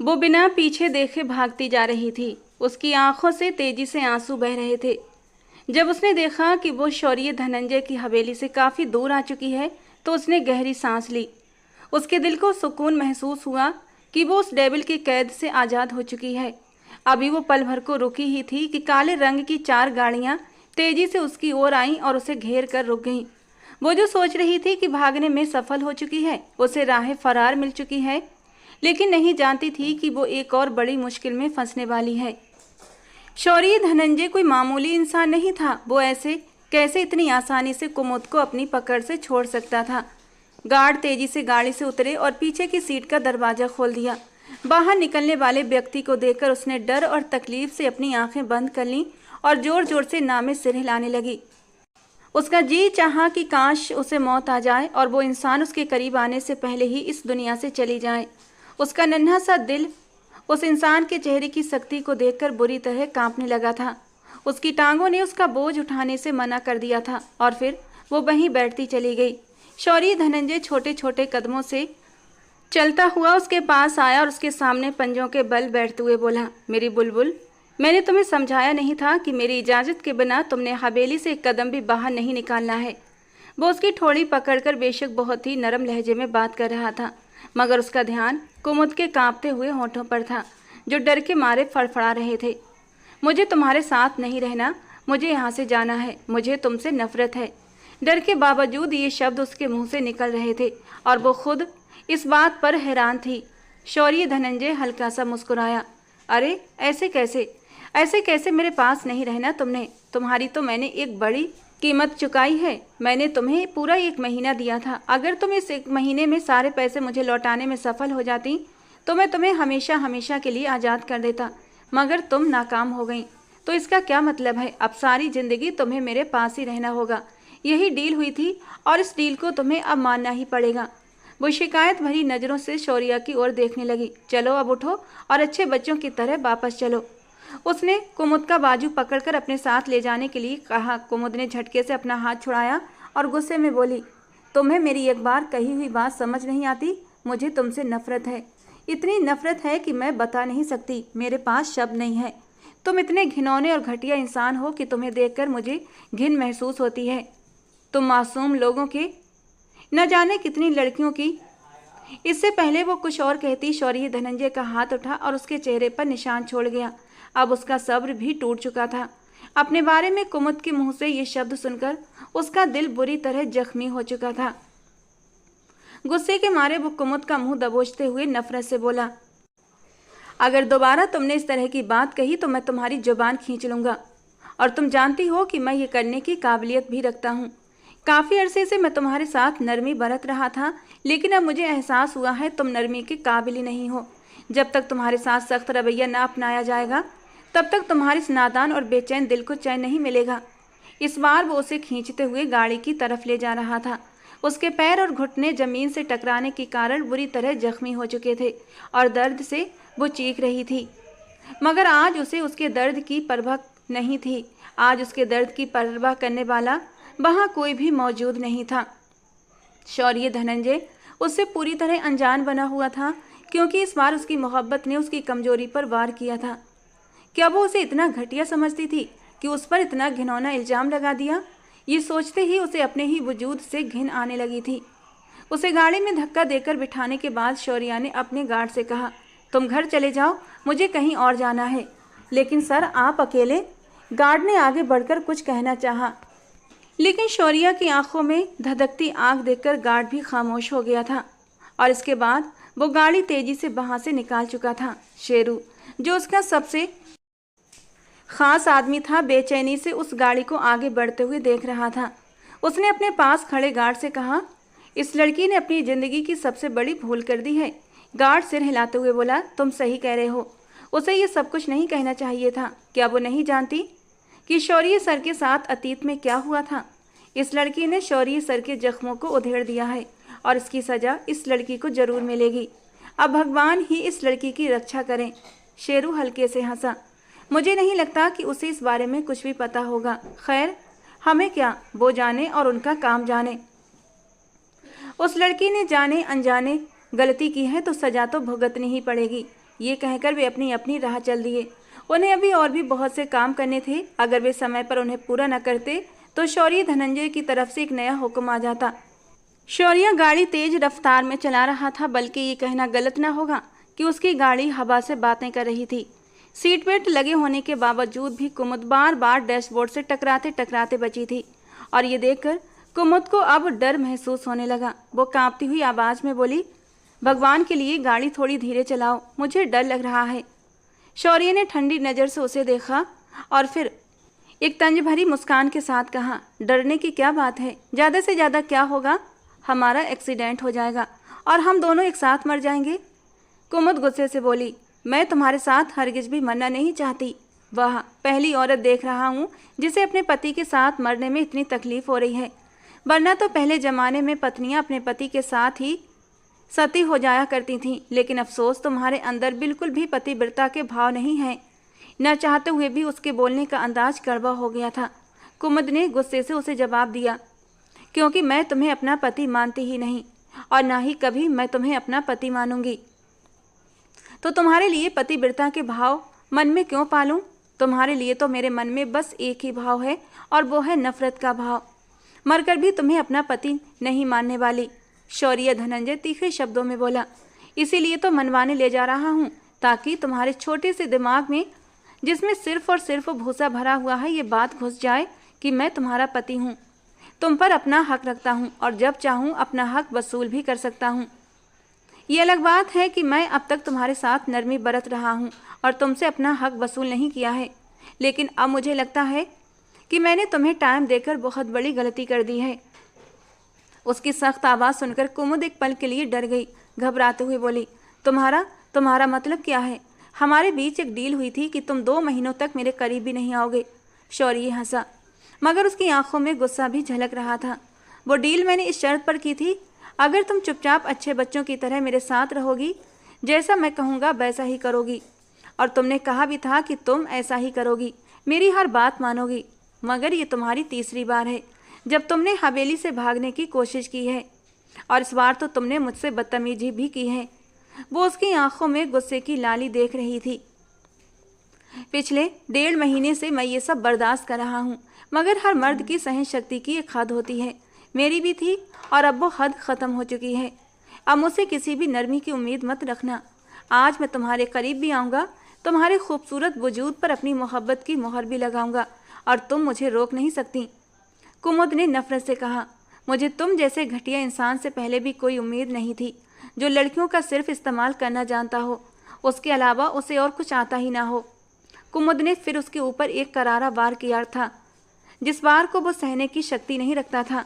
वो बिना पीछे देखे भागती जा रही थी। उसकी आंखों से तेजी से आंसू बह रहे थे। जब उसने देखा कि वो शौर्य धनंजय की हवेली से काफी दूर आ चुकी है तो उसने गहरी सांस ली। उसके दिल को सुकून महसूस हुआ कि वो उस डेविल की कैद से आजाद हो चुकी है। अभी वो पल भर को रुकी ही थी कि काले रंग की 4 गाड़ियां तेजी से उसकी ओर आईं और उसे घेर कर रुक गईं। वो जो सोच रही थी कि भागने में सफल हो चुकी है, उसे राह फरार मिल चुकी है, लेकिन नहीं जानती थी कि वो एक और बड़ी मुश्किल में फंसने वाली है। शौर्य धनंजय कोई मामूली इंसान नहीं था। वो ऐसे कैसे इतनी आसानी से कुमुद को अपनी पकड़ से छोड़ सकता था। गार्ड तेजी से गाड़ी से उतरे और पीछे की सीट का दरवाजा खोल दिया। बाहर निकलने वाले व्यक्ति को देखकर उसने डर और तकलीफ से अपनी आंखें बंद कर लीं और जोर जोर से नामे सिर हिलाने लगी। उसका जी चाहा कि काश उसे मौत आ जाए और वो इंसान उसके करीब आने से पहले ही इस दुनिया से चली जाए। उसका नन्हा सा दिल उस इंसान के चेहरे की सख्ती को देखकर बुरी तरह कांपने लगा था। उसकी टांगों ने उसका बोझ उठाने से मना कर दिया था और फिर वो वहीं बैठती चली गई। शौर्य धनंजय छोटे छोटे कदमों से चलता हुआ उसके पास आया और उसके सामने पंजों के बल बैठते हुए बोला, मेरी बुलबुल, मैंने तुम्हें समझाया नहीं था कि मेरी इजाज़त के बिना तुमने हवेली से एक कदम भी बाहर नहीं निकालना है। वो उसकी ठोड़ी पकड़कर बेशक बहुत ही नरम लहजे में बात कर रहा था, मगर उसका ध्यान कुमुद के कांपते हुए होठों पर था, जो डर के मारे फड़फड़ा रहे थे। मुझे तुम्हारे साथ नहीं रहना, मुझे यहाँ से जाना है, मुझे तुमसे नफरत है। डर के बावजूद ये शब्द उसके मुंह से निकल रहे थे और वो खुद इस बात पर हैरान थी। शौर्य धनंजय हल्का सा मुस्कुराया। अरे ऐसे कैसे मेरे पास नहीं रहना तुमने? तुम्हारी तो मैंने एक बड़ी कीमत चुकाई है। मैंने तुम्हें पूरा 1 महीना दिया था। अगर तुम इस 1 महीने में सारे पैसे मुझे लौटाने में सफल हो जाती तो मैं तुम्हें हमेशा हमेशा के लिए आज़ाद कर देता, मगर तुम नाकाम हो गई। तो इसका क्या मतलब है? अब सारी ज़िंदगी तुम्हें मेरे पास ही रहना होगा। यही डील हुई थी और इस डील को तुम्हें अब मानना ही पड़ेगा। वो शिकायत भरी नज़रों से शौर्या की ओर देखने लगी। चलो अब उठो और अच्छे बच्चों की तरह वापस चलो। उसने कुमुद का बाजू पकड़कर अपने साथ ले जाने के लिए कहा। कुमुद ने झटके से अपना हाथ छुड़ाया और गुस्से में बोली, तुम्हें मेरी एक बार कही हुई बात समझ नहीं आती? मुझे तुमसे नफरत है, इतनी नफरत है कि मैं बता नहीं सकती। मेरे पास शब्द नहीं है। तुम इतने घिनौने और घटिया इंसान हो कि तुम्हें देखकर मुझे घिन महसूस होती है। तुम मासूम लोगों के, न जाने कितनी लड़कियों की। इससे पहले वो कुछ और कहती, शौर्य धनंजय का हाथ उठा और उसके चेहरे पर निशान छोड़ गया। अब उसका सब्र भी टूट चुका था। अपने बारे में कुमुद के मुंह से ये शब्द सुनकर उसका दिल बुरी तरह जख्मी हो चुका था। गुस्से के मारे वो कुमुद का मुंह दबोचते हुए नफरत से बोला, अगर दोबारा तुमने इस तरह की बात कही तो मैं तुम्हारी जुबान खींच लूंगा। और तुम जानती हो कि मैं ये करने की काबिलियत भी रखता हूँ। काफ़ी अरसे से मैं तुम्हारे साथ नरमी बरत रहा था, लेकिन अब मुझे एहसास हुआ है तुम नरमी के काबिल ही नहीं हो। जब तक तुम्हारे साथ सख्त रवैया ना अपनाया जाएगा तब तक तुम्हारे इस नादान और बेचैन दिल को चैन नहीं मिलेगा। इस बार वो उसे खींचते हुए गाड़ी की तरफ ले जा रहा था। उसके पैर और घुटने जमीन से टकराने के कारण बुरी तरह जख्मी हो चुके थे और दर्द से वो चीख रही थी, मगर आज उसे उसके दर्द की परवाह नहीं थी। आज उसके दर्द की परवाह करने वाला वहाँ कोई भी मौजूद नहीं था। शौर्य धनंजय उससे पूरी तरह अनजान बना हुआ था, क्योंकि इस बार उसकी मोहब्बत ने उसकी कमजोरी पर वार किया था। क्या वो उसे इतना घटिया समझती थी कि उस पर इतना घिनौना इल्जाम लगा दिया? ये सोचते ही उसे अपने ही वजूद से घिन आने लगी थी। उसे गाड़ी में धक्का देकर बिठाने के बाद शौर्या ने अपने गार्ड से कहा, तुम घर चले जाओ, मुझे कहीं और जाना है। लेकिन सर, आप अकेले? गार्ड ने आगे बढ़कर कुछ कहना चाहा, लेकिन शौर्या की आंखों में धधकती आग देखकर गार्ड भी खामोश हो गया था। और इसके बाद वो गाड़ी तेजी से वहां से निकाल चुका था। शेरू, जो उसका सबसे खास आदमी था, बेचैनी से उस गाड़ी को आगे बढ़ते हुए देख रहा था। उसने अपने पास खड़े गार्ड से कहा, इस लड़की ने अपनी जिंदगी की सबसे बड़ी भूल कर दी है। गार्ड सिर हिलाते हुए बोला, तुम सही कह रहे हो। उसे ये सब कुछ नहीं कहना चाहिए था। क्या वो नहीं जानती कि शौर्य सर के साथ अतीत में क्या हुआ था? इस लड़की ने शौर्य सर के जख्मों को उधेड़ दिया है और इसकी सजा इस लड़की को जरूर मिलेगी। अब भगवान ही इस लड़की की रक्षा करें। शेरू हल्के से हंसा। मुझे नहीं लगता कि उसे इस बारे में कुछ भी पता होगा। खैर, हमें क्या, वो जाने और उनका काम जाने। उस लड़की ने जाने अनजाने गलती की है तो सजा तो भुगतनी ही पड़ेगी। ये कहकर वे अपनी अपनी राह चल दिए। उन्हें अभी और भी बहुत से काम करने थे। अगर वे समय पर उन्हें पूरा न करते तो शौर्य धनंजय की तरफ से एक नया हुक्म आ जाता। शौर्य गाड़ी तेज रफ्तार में चला रहा था, बल्कि ये कहना गलत ना होगा कि उसकी गाड़ी हवा से बातें कर रही थी। सीट बेल्ट लगे होने के बावजूद भी कुमुद बार बार डैशबोर्ड से टकराते टकराते बची थी, और ये देखकर कुमुद को अब डर महसूस होने लगा। वो कांपती हुई आवाज में बोली, भगवान के लिए गाड़ी थोड़ी धीरे चलाओ, मुझे डर लग रहा है। शौर्य ने ठंडी नज़र से उसे देखा और फिर एक तंज भरी मुस्कान के साथ कहा, डरने की क्या बात है, ज़्यादा से ज़्यादा क्या होगा, हमारा एक्सीडेंट हो जाएगा और हम दोनों एक साथ मर जाएंगे। कुमुद गुस्से से बोली, मैं तुम्हारे साथ हरगिज भी मरना नहीं चाहती। वाह, पहली औरत देख रहा हूँ जिसे अपने पति के साथ मरने में इतनी तकलीफ हो रही है, वरना तो पहले ज़माने में पत्नियाँ अपने पति के साथ ही सती हो जाया करती थीं। लेकिन अफसोस, तुम्हारे अंदर बिल्कुल भी पतिव्रता के भाव नहीं हैं। न चाहते हुए भी उसके बोलने का अंदाज कड़वा हो गया था। कुमुद ने गुस्से से उसे जवाब दिया, क्योंकि मैं तुम्हें अपना पति मानती ही नहीं और ना ही कभी मैं तुम्हें अपना पति मानूंगी। तो तुम्हारे लिए पतिव्रता के भाव मन में क्यों पालूं? तुम्हारे लिए तो मेरे मन में बस एक ही भाव है, और वो है नफरत का भाव। मरकर भी तुम्हें अपना पति नहीं मानने वाली। शौर्य धनंजय तीखे शब्दों में बोला, इसीलिए तो मनवाने ले जा रहा हूँ, ताकि तुम्हारे छोटे से दिमाग में, जिसमें सिर्फ और सिर्फ भूसा भरा हुआ है, ये बात घुस जाए कि मैं तुम्हारा पति हूँ, तुम पर अपना हक रखता हूँ और जब चाहूँ अपना हक वसूल भी कर सकता हूँ। ये अलग बात है कि मैं अब तक तुम्हारे साथ नरमी बरत रहा हूँ और तुमसे अपना हक वसूल नहीं किया है, लेकिन अब मुझे लगता है कि मैंने तुम्हें टाइम देकर बहुत बड़ी गलती कर दी है। उसकी सख्त आवाज़ सुनकर कुमुद एक पल के लिए डर गई। घबराते हुए बोली, तुम्हारा मतलब क्या है? हमारे बीच एक डील हुई थी कि तुम 2 महीनों तक मेरे करीब भी नहीं आओगे। शौर्य हंसा, मगर उसकी आंखों में गुस्सा भी झलक रहा था। वो डील मैंने इस शर्त पर की थी, अगर तुम चुपचाप अच्छे बच्चों की तरह मेरे साथ रहोगी, जैसा मैं कहूँगा वैसा ही करोगी, और तुमने कहा भी था कि तुम ऐसा ही करोगी, मेरी हर बात मानोगी। मगर ये तुम्हारी तीसरी बार है जब तुमने हवेली से भागने की कोशिश की है, और इस बार तो तुमने मुझसे बदतमीजी भी की है। वो उसकी आंखों में गुस्से की लाली देख रही थी। पिछले 1.5 महीने से मैं ये सब बर्दाश्त कर रहा हूँ, मगर हर मर्द की सहन शक्ति की एक हद होती है, मेरी भी थी, और अब वो हद ख़त्म हो चुकी है। अब मुझसे किसी भी नरमी की उम्मीद मत रखना। आज मैं तुम्हारे करीब भी आऊँगा, तुम्हारे खूबसूरत वजूद पर अपनी मोहब्बत की मोहर भी लगाऊंगा, और तुम मुझे रोक नहीं सकती। कुमुद ने नफरत से कहा, मुझे तुम जैसे घटिया इंसान से पहले भी कोई उम्मीद नहीं थी, जो लड़कियों का सिर्फ इस्तेमाल करना जानता हो, उसके अलावा उसे और कुछ आता ही ना हो। कुमुद ने फिर उसके ऊपर एक करारा वार किया था, जिस बार को वो सहने की शक्ति नहीं रखता था।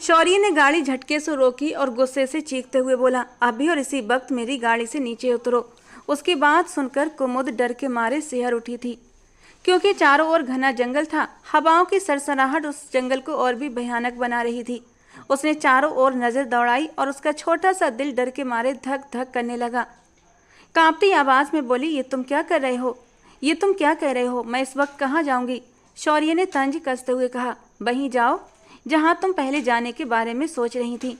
शौर्य ने गाड़ी झटके से रोकी और गुस्से से चीखते हुए बोला, अभी और इसी वक्त मेरी गाड़ी से नीचे उतरो। उसकी बात सुनकर कुमुद डर के मारे सिहर उठी थी, क्योंकि चारों ओर घना जंगल था। हवाओं की सरसराहट उस जंगल को और भी भयानक बना रही थी। उसने चारों ओर नजर दौड़ाई और उसका छोटा सा दिल डर के मारे धक धक करने लगा। कांपती आवाज में बोली, ये तुम क्या कर रहे हो? ये तुम क्या कह रहे हो? मैं इस वक्त कहाँ जाऊंगी? शौर्य ने तंज कसते हुए कहा, वहीं जाओ जहाँ तुम पहले जाने के बारे में सोच रही थी।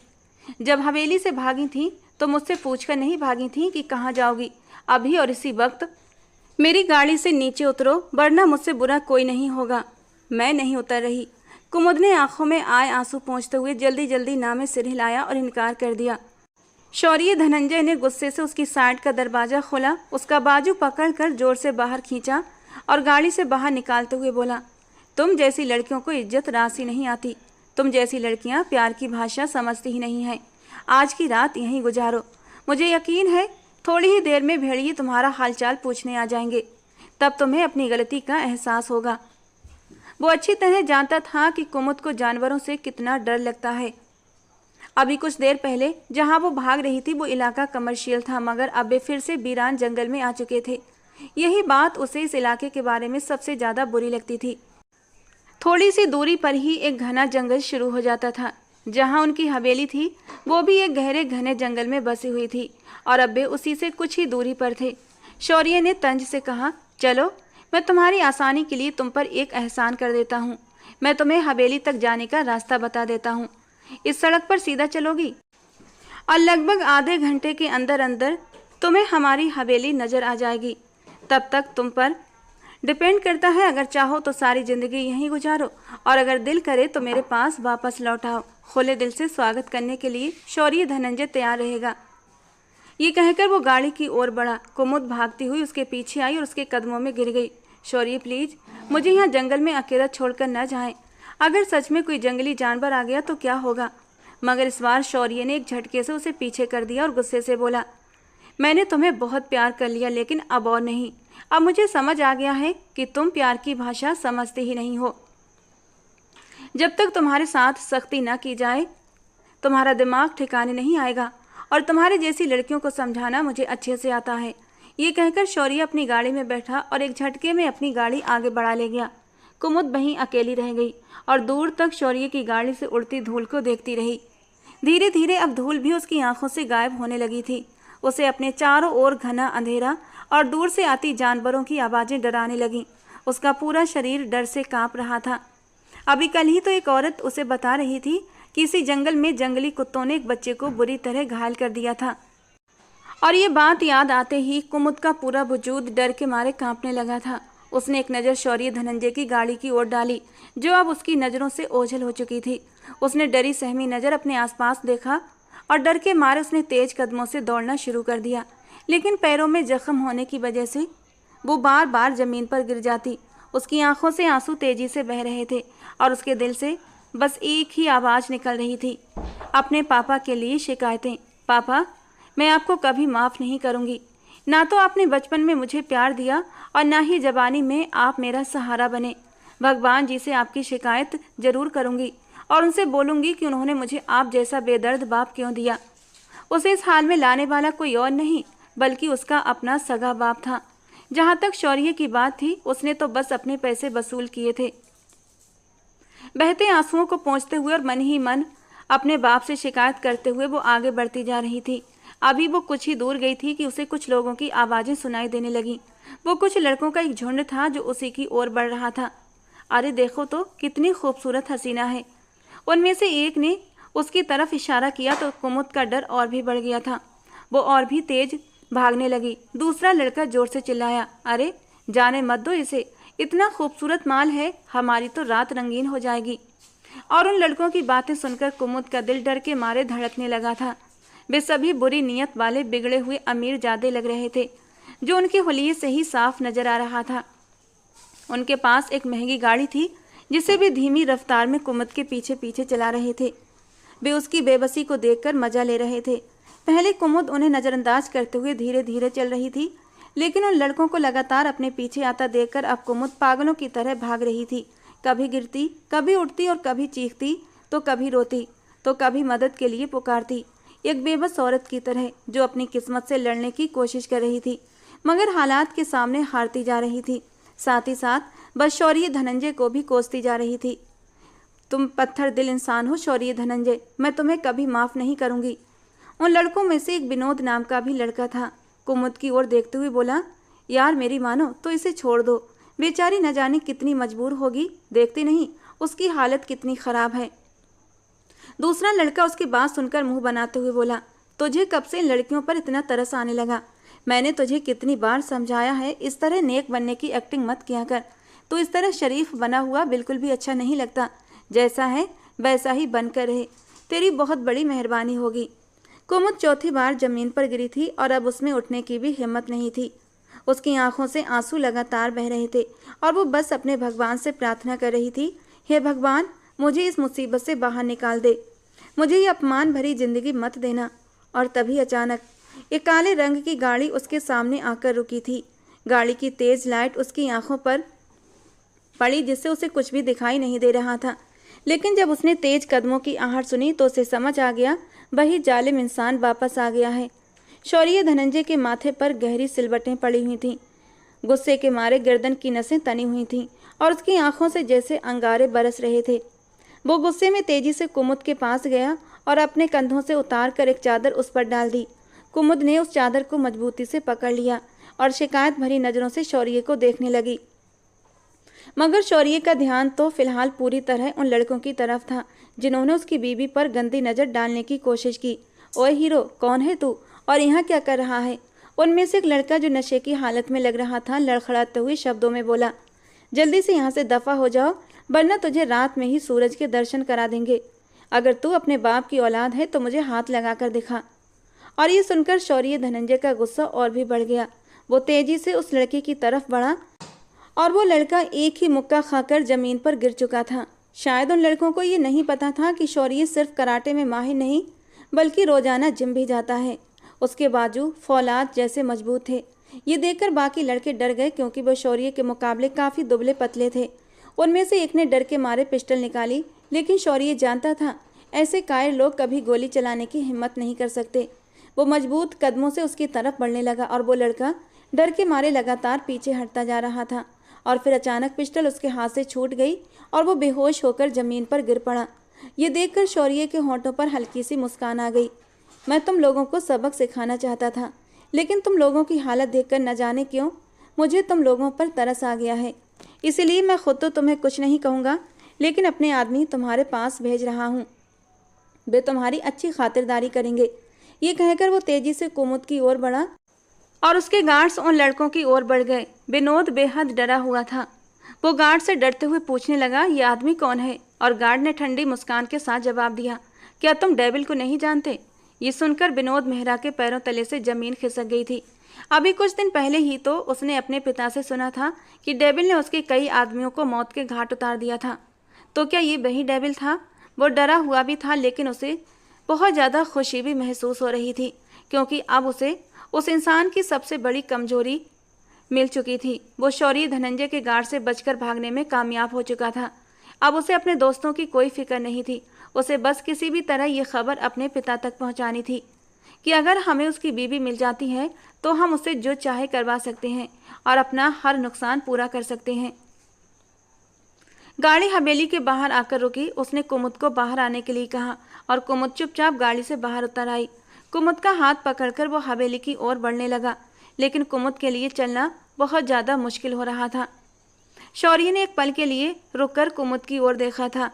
जब हवेली से भागी थी तो मुझसे पूछकर नहीं भागी थी कि कहाँ जाओगी। अभी और इसी वक्त मेरी गाड़ी से नीचे उतरो, वरना मुझसे बुरा कोई नहीं होगा। मैं नहीं उतर रही। कुमुद ने आंखों में आए आंसू पोंछते हुए जल्दी जल्दी ना में सिर हिलाया और इनकार कर दिया। शौर्य धनंजय ने गुस्से से उसकी साइड का दरवाज़ा खोला, उसका बाजू पकड़कर जोर से बाहर खींचा और गाड़ी से बाहर निकालते हुए बोला, तुम जैसी लड़कियों को इज्जत राशि नहीं आती। तुम जैसी लड़कियां प्यार की भाषा समझती ही नहीं हैं। आज की रात यहीं गुजारो। मुझे यकीन है थोड़ी ही देर में भेड़िए तुम्हारा हालचाल पूछने आ जाएंगे, तब तुम्हें अपनी गलती का एहसास होगा। वो अच्छी तरह जानता था कि कुमुद को जानवरों से कितना डर लगता है। अभी कुछ देर पहले जहां वो भाग रही थी वो इलाका कमर्शियल था, मगर अब वे फिर से वीरान जंगल में आ चुके थे। यही बात उसे इस इलाके के बारे में सबसे ज़्यादा बुरी लगती थी। थोड़ी सी दूरी पर ही एक घना जंगल शुरू हो जाता था। जहां उनकी हवेली थी वो भी एक गहरे घने जंगल में बसी हुई थी, और अब वे उसी से कुछ ही दूरी पर थे। शौर्य ने तंज से कहा, चलो मैं तुम्हारी आसानी के लिए तुम पर एक एहसान कर देता हूँ। मैं तुम्हें हवेली तक जाने का रास्ता बता देता हूँ। इस सड़क पर सीधा चलोगी और लगभग आधे घंटे के अंदर अंदर तुम्हें हमारी हवेली नजर आ जाएगी। तब तक तुम पर डिपेंड करता है। अगर चाहो तो सारी जिंदगी यहीं गुजारो और अगर दिल करे तो मेरे पास वापस लौट आओ। खुले दिल से स्वागत करने के लिए शौर्य धनंजय तैयार रहेगा। ये कहकर वो गाड़ी की ओर बढ़ा। कुमुद भागती हुई उसके पीछे आई और उसके कदमों में गिर गई। शौर्य प्लीज, मुझे यहाँ जंगल में अकेला छोड़कर न जाएं। अगर सच में कोई जंगली जानवर आ गया तो क्या होगा। मगर इस बार शौर्य ने एक झटके से उसे पीछे कर दिया और गुस्से से बोला, मैंने तुम्हें बहुत प्यार कर लिया, लेकिन अब और नहीं। अब मुझे समझ आ गया है कि तुम प्यार की भाषा समझते ही नहीं हो। जब तक तुम्हारे साथ सख्ती न की जाए तुम्हारा दिमाग ठिकाने नहीं आएगा और तुम्हारे जैसी लड़कियों को समझाना मुझे अच्छे से आता है। ये कहकर शौर्य अपनी गाड़ी में बैठा और एक झटके में अपनी गाड़ी आगे बढ़ा ले गया। कुमुद वहीं अकेली रह गई और दूर तक शौर्य की गाड़ी से उड़ती धूल को देखती रही। धीरे धीरे अब धूल भी उसकी आंखों से गायब होने लगी थी। उसे अपने चारों ओर घना अंधेरा और दूर से आती जानवरों की आवाज़ें डराने लगीं। उसका पूरा शरीर डर से कांप रहा था। अभी कल ही तो एक औरत उसे बता रही थी कि इसी जंगल में जंगली कुत्तों ने एक बच्चे को बुरी तरह घायल कर दिया था। और ये बात याद आते ही कुमुद का पूरा वजूद डर के मारे कांपने लगा था। उसने एक नज़र शौर्य धनंजय की गाड़ी की ओर डाली, जो अब उसकी नज़रों से ओझल हो चुकी थी। उसने डरी सहमी नज़र अपने आसपास देखा और डर के मारे उसने तेज कदमों से दौड़ना शुरू कर दिया। लेकिन पैरों में जख्म होने की वजह से वो बार बार ज़मीन पर गिर जाती। उसकी आंखों से आंसू तेजी से बह रहे थे और उसके दिल से बस एक ही आवाज़ निकल रही थी, अपने पापा के लिए शिकायतें। पापा, मैं आपको कभी माफ़ नहीं करूँगी। ना तो आपने बचपन में मुझे प्यार दिया और ना ही जवानी में आप मेरा सहारा बने। भगवान जी से आपकी शिकायत ज़रूर करूँगी और उनसे बोलूँगी कि उन्होंने मुझे आप जैसा बेदर्द बाप क्यों दिया। उसे इस हाल में लाने वाला कोई और नहीं बल्कि उसका अपना सगा बाप था। जहाँ तक शौर्य की बात थी, उसने तो बस अपने पैसे वसूल किए थे। बहते आंसुओं को पोंछते हुए और मन ही मन अपने बाप से शिकायत करते हुए वो आगे बढ़ती जा रही थी। अभी वो कुछ ही दूर गई थी कि उसे कुछ लोगों की आवाज़ें सुनाई देने लगीं। वो कुछ लड़कों का एक झुंड था जो उसी की ओर बढ़ रहा था। अरे देखो तो, कितनी खूबसूरत हसीना है। उनमें से एक ने उसकी तरफ इशारा किया तो कुमुद का डर और भी बढ़ गया था। वो और भी तेज भागने लगी। दूसरा लड़का जोर से चिल्लाया, अरे जाने मत दो इसे, इतना खूबसूरत माल है, हमारी तो रात रंगीन हो जाएगी। और उन लड़कों की बातें सुनकर कुमुद का दिल डर के मारे धड़कने लगा था। वे सभी बुरी नीयत वाले बिगड़े हुए अमीर जादे लग रहे थे, जो उनके हुलिये से ही साफ नजर आ रहा था। उनके पास एक महंगी गाड़ी थी जिसे वे धीमी रफ्तार में कुमुद के पीछे पीछे चला रहे थे। वे उसकी बेबसी को देखकर मजा ले रहे थे। पहले कुमुद उन्हें नज़रअंदाज करते हुए धीरे धीरे चल रही थी, लेकिन उन लड़कों को लगातार अपने पीछे आता देखकर अब कुमुद पागलों की तरह भाग रही थी। कभी गिरती, कभी उठती और कभी चीखती, तो कभी रोती, तो कभी मदद के लिए पुकारती। एक बेबस औरत की तरह जो अपनी किस्मत से लड़ने की कोशिश कर रही थी, मगर हालात के सामने हारती जा रही थी। साथ ही साथ बस शौर्य धनंजय को भी कोसती जा रही थी। तुम पत्थर दिल इंसान हो शौर्य धनंजय, मैं तुम्हें कभी माफ़ नहीं करूँगी। उन लड़कों में से एक विनोद नाम का भी लड़का था। कुमुद की ओर देखते हुए बोला, यार मेरी मानो तो इसे छोड़ दो, बेचारी न जाने कितनी मजबूर होगी, देखती नहीं उसकी हालत कितनी ख़राब है। दूसरा लड़का उसकी बात सुनकर मुंह बनाते हुए बोला, तुझे कब से इन लड़कियों पर इतना तरस आने लगा? मैंने तुझे कितनी बार समझाया है, इस तरह नेक बनने की एक्टिंग मत किया कर। तो इस तरह शरीफ बना हुआ बिल्कुल भी अच्छा नहीं लगता। जैसा है वैसा ही बनकर रहे, तेरी बहुत बड़ी मेहरबानी होगी। कुमुद चौथी बार जमीन पर गिरी थी और अब उसमें उठने की भी हिम्मत नहीं थी। उसकी आंखों से आंसू लगातार बह रहे थे और वो बस अपने भगवान से प्रार्थना कर रही थी, हे भगवान, मुझे इस मुसीबत से बाहर निकाल दे, मुझे ये अपमान भरी जिंदगी मत देना। और तभी अचानक एक काले रंग की गाड़ी उसके सामने आकर रुकी थी। गाड़ी की तेज लाइट उसकी आंखों पर पड़ी, जिससे उसे कुछ भी दिखाई नहीं दे रहा था। लेकिन जब उसने तेज कदमों की आहट सुनी तो उसे समझ आ गया, वही जालिम इंसान वापस आ गया है। शौर्य धनंजय के माथे पर गहरी सिलवटें पड़ी हुई थीं। गुस्से के मारे गर्दन की नसें तनी हुई थीं और उसकी आंखों से जैसे अंगारे बरस रहे थे। वो गुस्से में तेजी से कुमुद के पास गया और अपने कंधों से उतार कर एक चादर उस पर डाल दी। कुमुद ने उस चादर को मजबूती से पकड़ लिया और शिकायत भरी नज़रों से शौर्य को देखने लगी। मगर शौर्य का ध्यान तो फिलहाल पूरी तरह उन लड़कों की तरफ था जिन्होंने उसकी बीवी पर गंदी नज़र डालने की कोशिश की। ओए हीरो, कौन है तू और यहाँ क्या कर रहा है? उनमें से एक लड़का जो नशे की हालत में लग रहा था लड़खड़ाते हुए शब्दों में बोला, जल्दी से यहाँ से दफा हो जाओ, वरना तुझे रात में ही सूरज के दर्शन करा देंगे। अगर तू अपने बाप की औलाद है तो मुझे हाथ लगाकर दिखा। और ये सुनकर शौर्य धनंजय का गुस्सा और भी बढ़ गया। वो तेजी से उस लड़के की तरफ बढ़ा और वो लड़का एक ही मुक्का खाकर जमीन पर गिर चुका था। शायद उन लड़कों को ये नहीं पता था कि शौर्य सिर्फ कराटे में माहिर नहीं बल्कि रोजाना जिम भी जाता है। उसके बाजू फौलाद जैसे मजबूत थे। ये देखकर बाकी लड़के डर गए क्योंकि वो शौर्य के मुकाबले काफ़ी दुबले पतले थे। उनमें से एक ने डर के मारे पिस्टल निकाली, लेकिन शौर्य जानता था ऐसे कायर लोग कभी गोली चलाने की हिम्मत नहीं कर सकते। वो मजबूत कदमों से उसकी तरफ बढ़ने लगा और वो लड़का डर के मारे लगातार पीछे हटता जा रहा था। और फिर अचानक पिस्टल उसके हाथ से छूट गई और वो बेहोश होकर ज़मीन पर गिर पड़ा। ये देखकर शौर्य के होंठों पर हल्की सी मुस्कान आ गई। मैं तुम लोगों को सबक सिखाना चाहता था, लेकिन तुम लोगों की हालत देखकर न जाने क्यों मुझे तुम लोगों पर तरस आ गया है। इसलिए मैं खुद तो तुम्हें कुछ नहीं कहूँगा, लेकिन अपने आदमी तुम्हारे पास भेज रहा हूँ। वे तुम्हारी अच्छी खातिरदारी करेंगे। ये कहकर वो तेजी से कुमुद की ओर बढ़ा और उसके गार्ड्स उन लड़कों की ओर बढ़ गए। विनोद बेहद डरा हुआ था। वो गार्ड से डरते हुए पूछने लगा, ये आदमी कौन है? और गार्ड ने ठंडी मुस्कान के साथ जवाब दिया, क्या तुम डेविल को नहीं जानते? ये सुनकर विनोद मेहरा के पैरों तले से जमीन खिसक गई थी। अभी कुछ दिन पहले ही तो उसने अपने पिता से सुना था कि डेविल ने उसके कई आदमियों को मौत के घाट उतार दिया था। तो क्या ये वही डेविल था? वो डरा हुआ भी था, लेकिन उसे बहुत ज़्यादा खुशी भी महसूस हो रही थी, क्योंकि अब उसे उस इंसान की सबसे बड़ी कमजोरी मिल चुकी थी। वो शौर्य धनंजय के गार्ड से बचकर भागने में कामयाब हो चुका था। अब उसे अपने दोस्तों की कोई फिक्र नहीं थी। उसे बस किसी भी तरह ये खबर अपने पिता तक पहुंचानी थी कि अगर हमें उसकी बीवी मिल जाती है तो हम उसे जो चाहे करवा सकते हैं और अपना हर नुकसान पूरा कर सकते हैं। गाड़ी हवेली के बाहर आकर रुकी। उसने कुमुद को बाहर आने के लिए कहा और कुमुद चुपचाप गाड़ी से बाहर उतर आई। कुमुद का हाथ पकड़कर वो हवेली की ओर बढ़ने लगा, लेकिन कुमुद के लिए चलना बहुत ज़्यादा मुश्किल हो रहा था। शौर्य ने एक पल के लिए रुककर कुमुद की ओर देखा था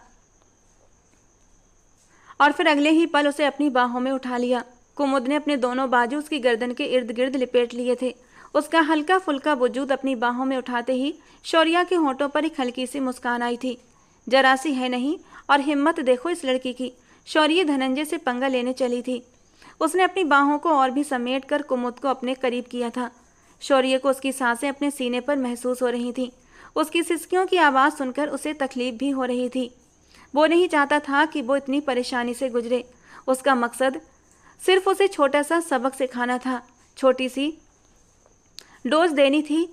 और फिर अगले ही पल उसे अपनी बाहों में उठा लिया। कुमुद ने अपने दोनों बाजू उसकी गर्दन के इर्द गिर्द लिपेट लिए थे। उसका हल्का फुल्का वजूद अपनी बाहों में उठाते ही शौर्या के होंठों पर एक हल्की सी मुस्कान आई थी। जरा सी है नहीं, और हिम्मत देखो इस लड़की की। शौर्य धनंजय से पंगा लेने चली थी। उसने अपनी बाहों को और भी समेट कर कुमुद को अपने करीब किया था। शौर्य को उसकी सांसें अपने सीने पर महसूस हो रही थीं। उसकी सिसकियों की आवाज़ सुनकर उसे तकलीफ भी हो रही थी। वो नहीं चाहता था कि वो इतनी परेशानी से गुजरे। उसका मकसद सिर्फ उसे छोटा सा सबक सिखाना था, छोटी सी डोज देनी थी।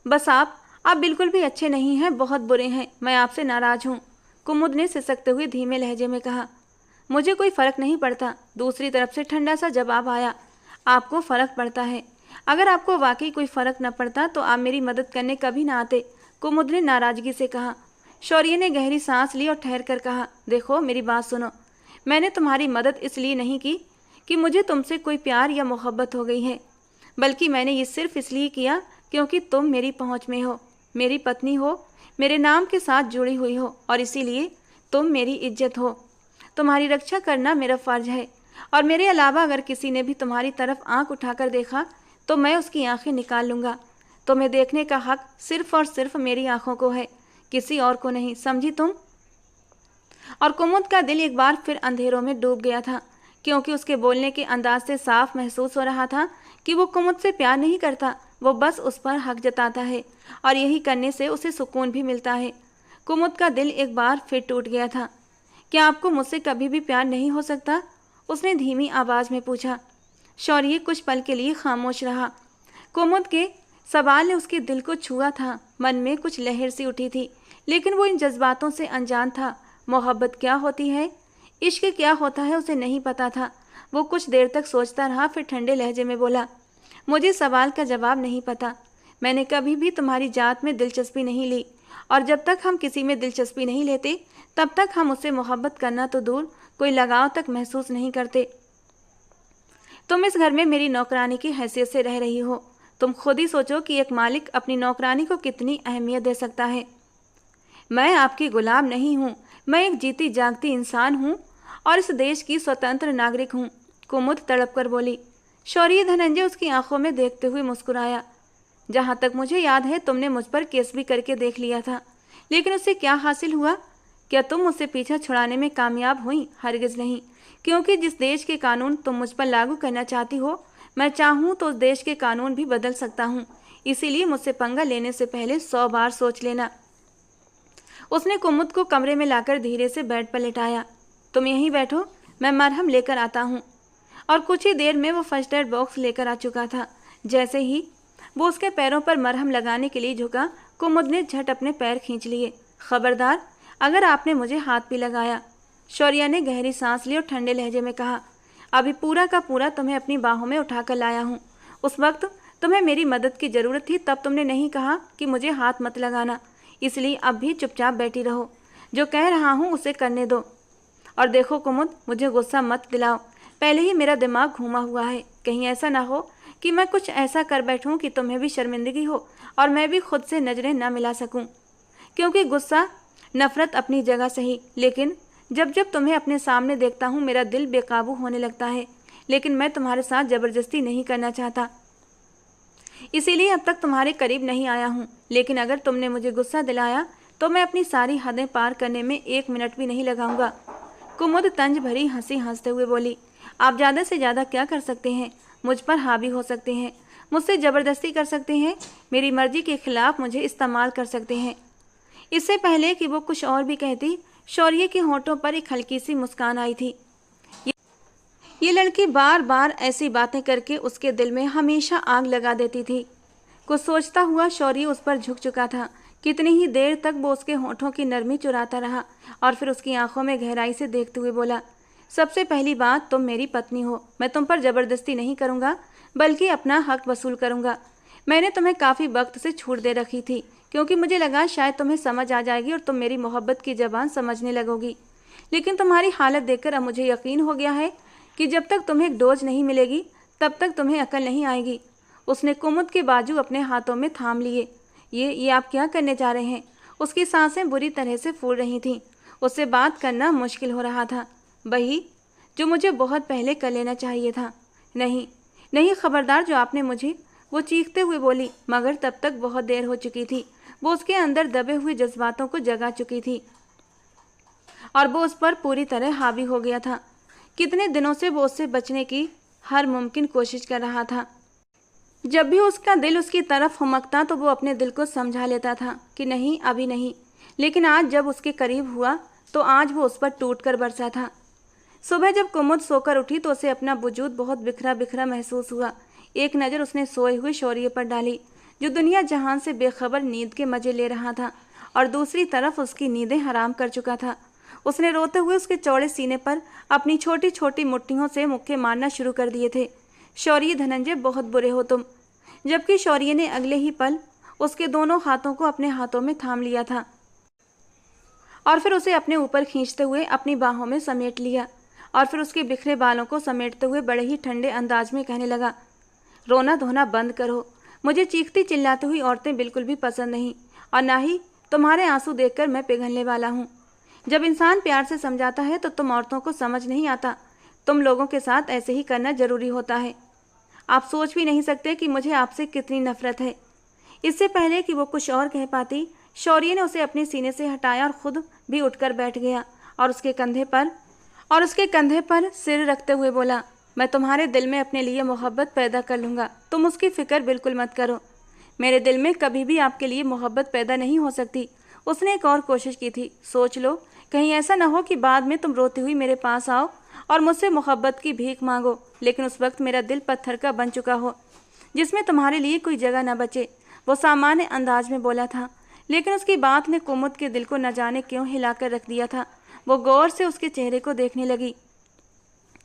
बस आप बिल्कुल भी अच्छे नहीं हैं, बहुत बुरे हैं, मैं आपसे नाराज़ हूँ, कुमुद ने सिसकते हुए धीमे लहजे में कहा। मुझे कोई फ़र्क नहीं पड़ता, दूसरी तरफ से ठंडा सा जवाब आया। आपको फ़र्क पड़ता है। अगर आपको वाकई कोई फ़र्क न पड़ता तो आप मेरी मदद करने कभी ना आते, कुमुद ने नाराज़गी से कहा। शौर्य ने गहरी सांस ली और ठहर कर कहा, देखो मेरी बात सुनो। मैंने तुम्हारी मदद इसलिए नहीं की कि मुझे तुमसे कोई प्यार या मोहब्बत हो गई है, बल्कि मैंने ये सिर्फ इसलिए किया क्योंकि तुम मेरी पहुंच में हो, मेरी पत्नी हो, मेरे नाम के साथ जुड़ी हुई हो, और इसीलिए तुम मेरी इज्जत हो। तुम्हारी रक्षा करना मेरा फ़र्ज है, और मेरे अलावा अगर किसी ने भी तुम्हारी तरफ आंख उठाकर देखा तो मैं उसकी आंखें निकाल लूँगा। तुम्हें देखने का हक सिर्फ और सिर्फ मेरी आंखों को है, किसी और को नहीं, समझी तुम? और कुमुद का दिल एक बार फिर अंधेरों में डूब गया था, क्योंकि उसके बोलने के अंदाज से साफ महसूस हो रहा था कि वो कुमुद से प्यार नहीं करता, वो बस उस पर हक जताता है, और यही करने से उसे सुकून भी मिलता है। कुमुद का दिल एक बार फिर टूट गया था। क्या आपको मुझसे कभी भी प्यार नहीं हो सकता? उसने धीमी आवाज़ में पूछा। शौर्य कुछ पल के लिए खामोश रहा। कुमुद के सवाल ने उसके दिल को छुआ था। मन में कुछ लहर सी उठी थी, लेकिन वो इन जज्बातों से अनजान था। मोहब्बत क्या होती है, इश्क क्या होता है, उसे नहीं पता था। वो कुछ देर तक सोचता रहा, फिर ठंडे लहजे में बोला, मुझे सवाल का जवाब नहीं पता। मैंने कभी भी तुम्हारी जात में दिलचस्पी नहीं ली, और जब तक हम किसी में दिलचस्पी नहीं लेते तब तक हम उससे मोहब्बत करना तो दूर, कोई लगाव तक महसूस नहीं करते। तुम इस घर में मेरी नौकरानी की हैसियत से रह रही हो। तुम खुद ही सोचो कि एक मालिक अपनी नौकरानी को कितनी अहमियत दे सकता है। मैं आपकी गुलाम नहीं हूँ, मैं एक जीती जागती इंसान हूँ और इस देश की स्वतंत्र नागरिक हूँ, कुमुद तड़प कर बोली। शौर्य धनंजय उसकी आंखों में देखते हुए मुस्कुराया। जहां तक मुझे याद है तुमने मुझ पर केस भी करके देख लिया था, लेकिन उससे क्या हासिल हुआ? क्या तुम मुझसे पीछा छुड़ाने में कामयाब हुई? हरगिज नहीं, क्योंकि जिस देश के कानून तुम मुझ पर लागू करना चाहती हो, मैं चाहूँ तो उस देश के कानून भी बदल सकता हूँ। इसीलिए मुझसे पंगा लेने से पहले 100 बार सोच लेना। उसने कुमुद को कमरे में लाकर धीरे से बेड पर लेटाया। तुम यहीं बैठो, मैं मरहम लेकर आता हूँ। और कुछ ही देर में वो फर्स्ट एड बॉक्स लेकर आ चुका था। जैसे ही वो उसके पैरों पर मरहम लगाने के लिए झुका, कुमुद ने झट अपने पैर खींच लिए। खबरदार, अगर आपने मुझे हाथ भी लगाया। शौर्या ने गहरी सांस ली और ठंडे लहजे में कहा, अभी पूरा का पूरा तुम्हें अपनी बाहों में उठाकर लाया हूँ। उस वक्त तुम्हें मेरी मदद की जरूरत थी, तब तुमने नहीं कहा कि मुझे हाथ मत लगाना। इसलिए अब भी चुपचाप बैठी रहो। जो कह रहा हूँ उसे करने दो। और देखो कुमुद, मुझे गुस्सा मत दिलाओ। पहले ही मेरा दिमाग घूमा हुआ है। कहीं ऐसा ना हो कि मैं कुछ ऐसा कर बैठूं कि तुम्हें भी शर्मिंदगी हो और मैं भी खुद से नजरें न मिला सकूं। क्योंकि गुस्सा, नफरत अपनी जगह सही, लेकिन जब जब तुम्हें अपने सामने देखता हूं मेरा दिल बेकाबू होने लगता है। लेकिन मैं तुम्हारे साथ जबरदस्ती नहीं करना चाहता, इसीलिए अब तक तुम्हारे करीब नहीं आया हूँ। लेकिन अगर तुमने मुझे गुस्सा दिलाया तो मैं अपनी सारी हदें पार करने में 1 मिनट भी नहीं लगाऊंगा। कुमुद तंज भरी हंसी हंसते हुए बोली, आप ज़्यादा से ज़्यादा क्या कर सकते हैं? मुझ पर हावी हो सकते हैं, मुझसे ज़बरदस्ती कर सकते हैं, मेरी मर्जी के खिलाफ मुझे इस्तेमाल कर सकते हैं। इससे पहले कि वो कुछ और भी कहती, शौर्य के होंठों पर एक हल्की सी मुस्कान आई थी। ये लड़की बार बार ऐसी बातें करके उसके दिल में हमेशा आग लगा देती थी। कुछ सोचता हुआ शौर्य उस पर झुक चुका था। कितनी ही देर तक वो उसके होंठों की नरमी चुराता रहा और फिर उसकी आंखों में गहराई से देखते हुए बोला, सबसे पहली बात, तुम मेरी पत्नी हो। मैं तुम पर जबरदस्ती नहीं करूँगा, बल्कि अपना हक वसूल करूँगा। मैंने तुम्हें काफ़ी वक्त से छूट दे रखी थी, क्योंकि मुझे लगा शायद तुम्हें समझ आ जाएगी और तुम मेरी मोहब्बत की ज़बान समझने लगोगी। लेकिन तुम्हारी हालत देखकर अब मुझे यकीन हो गया है कि जब तक तुम्हें एक डोज नहीं मिलेगी तब तक तुम्हें अकल नहीं आएगी। उसने कुमुद के बाजू अपने हाथों में थाम लिए। ये आप क्या करने जा रहे हैं? उसकी सांसें बुरी तरह से फूल रही थीं। उससे बात करना मुश्किल हो रहा था। वही जो मुझे बहुत पहले कर लेना चाहिए था। नहीं नहीं, खबरदार, जो आपने मुझे, वो चीखते हुए बोली, मगर तब तक बहुत देर हो चुकी थी। वो उसके अंदर दबे हुए जज्बातों को जगा चुकी थी और वो उस पर पूरी तरह हावी हो गया था। कितने दिनों से वो उससे बचने की हर मुमकिन कोशिश कर रहा था। जब भी उसका दिल उसकी तरफ हुमकता तो वो अपने दिल को समझा लेता था कि नहीं, अभी नहीं। लेकिन आज जब उसके करीब हुआ तो आज वो उस पर टूट कर बरसा था। सुबह जब कुमुद सोकर उठी तो उसे अपना वजूद बहुत बिखरा बिखरा महसूस हुआ। एक नज़र उसने सोए हुए शौर्य पर डाली, जो दुनिया जहान से बेखबर नींद के मजे ले रहा था और दूसरी तरफ उसकी नींदें हराम कर चुका था। उसने रोते हुए उसके चौड़े सीने पर अपनी छोटी छोटी मुट्ठियों से मुक्के मारना शुरू कर दिए थे। शौर्य, धनंजय, बहुत बुरे हो तुम। जबकि शौर्य ने अगले ही पल उसके दोनों हाथों को अपने हाथों में थाम लिया था और फिर उसे अपने ऊपर खींचते हुए अपनी बाहों में समेट लिया और फिर उसके बिखरे बालों को समेटते हुए बड़े ही ठंडे अंदाज में कहने लगा, रोना धोना बंद करो। मुझे चीखती चिल्लाती हुई औरतें बिल्कुल भी पसंद नहीं, और ना ही तुम्हारे आंसू देखकर मैं पिघलने वाला हूँ। जब इंसान प्यार से समझाता है तो तुम औरतों को समझ नहीं आता। तुम लोगों के साथ ऐसे ही करना जरूरी होता है। आप सोच भी नहीं सकते कि मुझे आपसे कितनी नफरत है। इससे पहले कि वो कुछ और कह पाती, शौर्य ने उसे अपने सीने से हटाया और खुद भी उठकर बैठ गया और उसके कंधे पर सिर रखते हुए बोला, मैं तुम्हारे दिल में अपने लिए मोहब्बत पैदा कर लूँगा, तुम उसकी फिक्र बिल्कुल मत करो। मेरे दिल में कभी भी आपके लिए मोहब्बत पैदा नहीं हो सकती। उसने एक और कोशिश की थी, सोच लो, कहीं ऐसा ना हो कि बाद में तुम रोती हुई मेरे पास आओ और मुझसे मोहब्बत की भीख मांगो, लेकिन उस वक्त मेरा दिल पत्थर का बन चुका हो, जिसमें तुम्हारे लिए कोई जगह न बचे। वो सामान्य अंदाज में बोला था, लेकिन उसकी बात ने कुमुद के दिल को न जाने क्यों हिलाकर रख दिया था। वो गौर से उसके चेहरे को देखने लगी,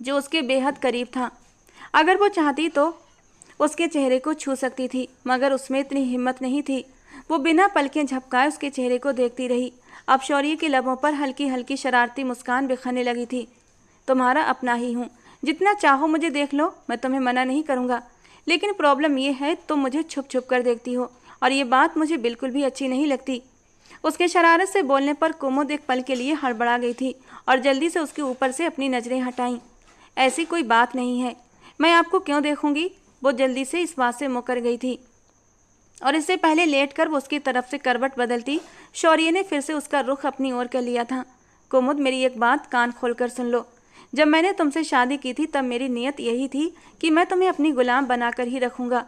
जो उसके बेहद करीब था। अगर वो चाहती तो उसके चेहरे को छू सकती थी, मगर उसमें इतनी हिम्मत नहीं थी। वो बिना पलकें झपकाए उसके चेहरे को देखती रही। अब शौर्य के लबों पर हल्की हल्की शरारती मुस्कान बिखरने लगी थी। तुम्हारा अपना ही हूँ, जितना चाहो मुझे देख लो, मैं तुम्हें मना नहीं करूँगा। लेकिन प्रॉब्लम ये है, तुम मुझे छुप छुप कर देखती हो और ये बात मुझे बिल्कुल भी अच्छी नहीं लगती। उसके शरारत से बोलने पर कुमुद एक पल के लिए हड़बड़ा गई थी और जल्दी से उसके ऊपर से अपनी नज़रें हटाईं। ऐसी कोई बात नहीं है, मैं आपको क्यों देखूंगी? वो जल्दी से इस बात से मुकर गई थी और इससे पहले लेटकर वो उसकी तरफ से करवट बदलती, शौर्य ने फिर से उसका रुख अपनी ओर कर लिया था। कुमुद, मेरी एक बात कान खोलकर सुन लो। जब मैंने तुमसे शादी की थी तब मेरी नीयत यही थी कि मैं तुम्हें अपनी गुलाम बनाकर ही रखूंगा।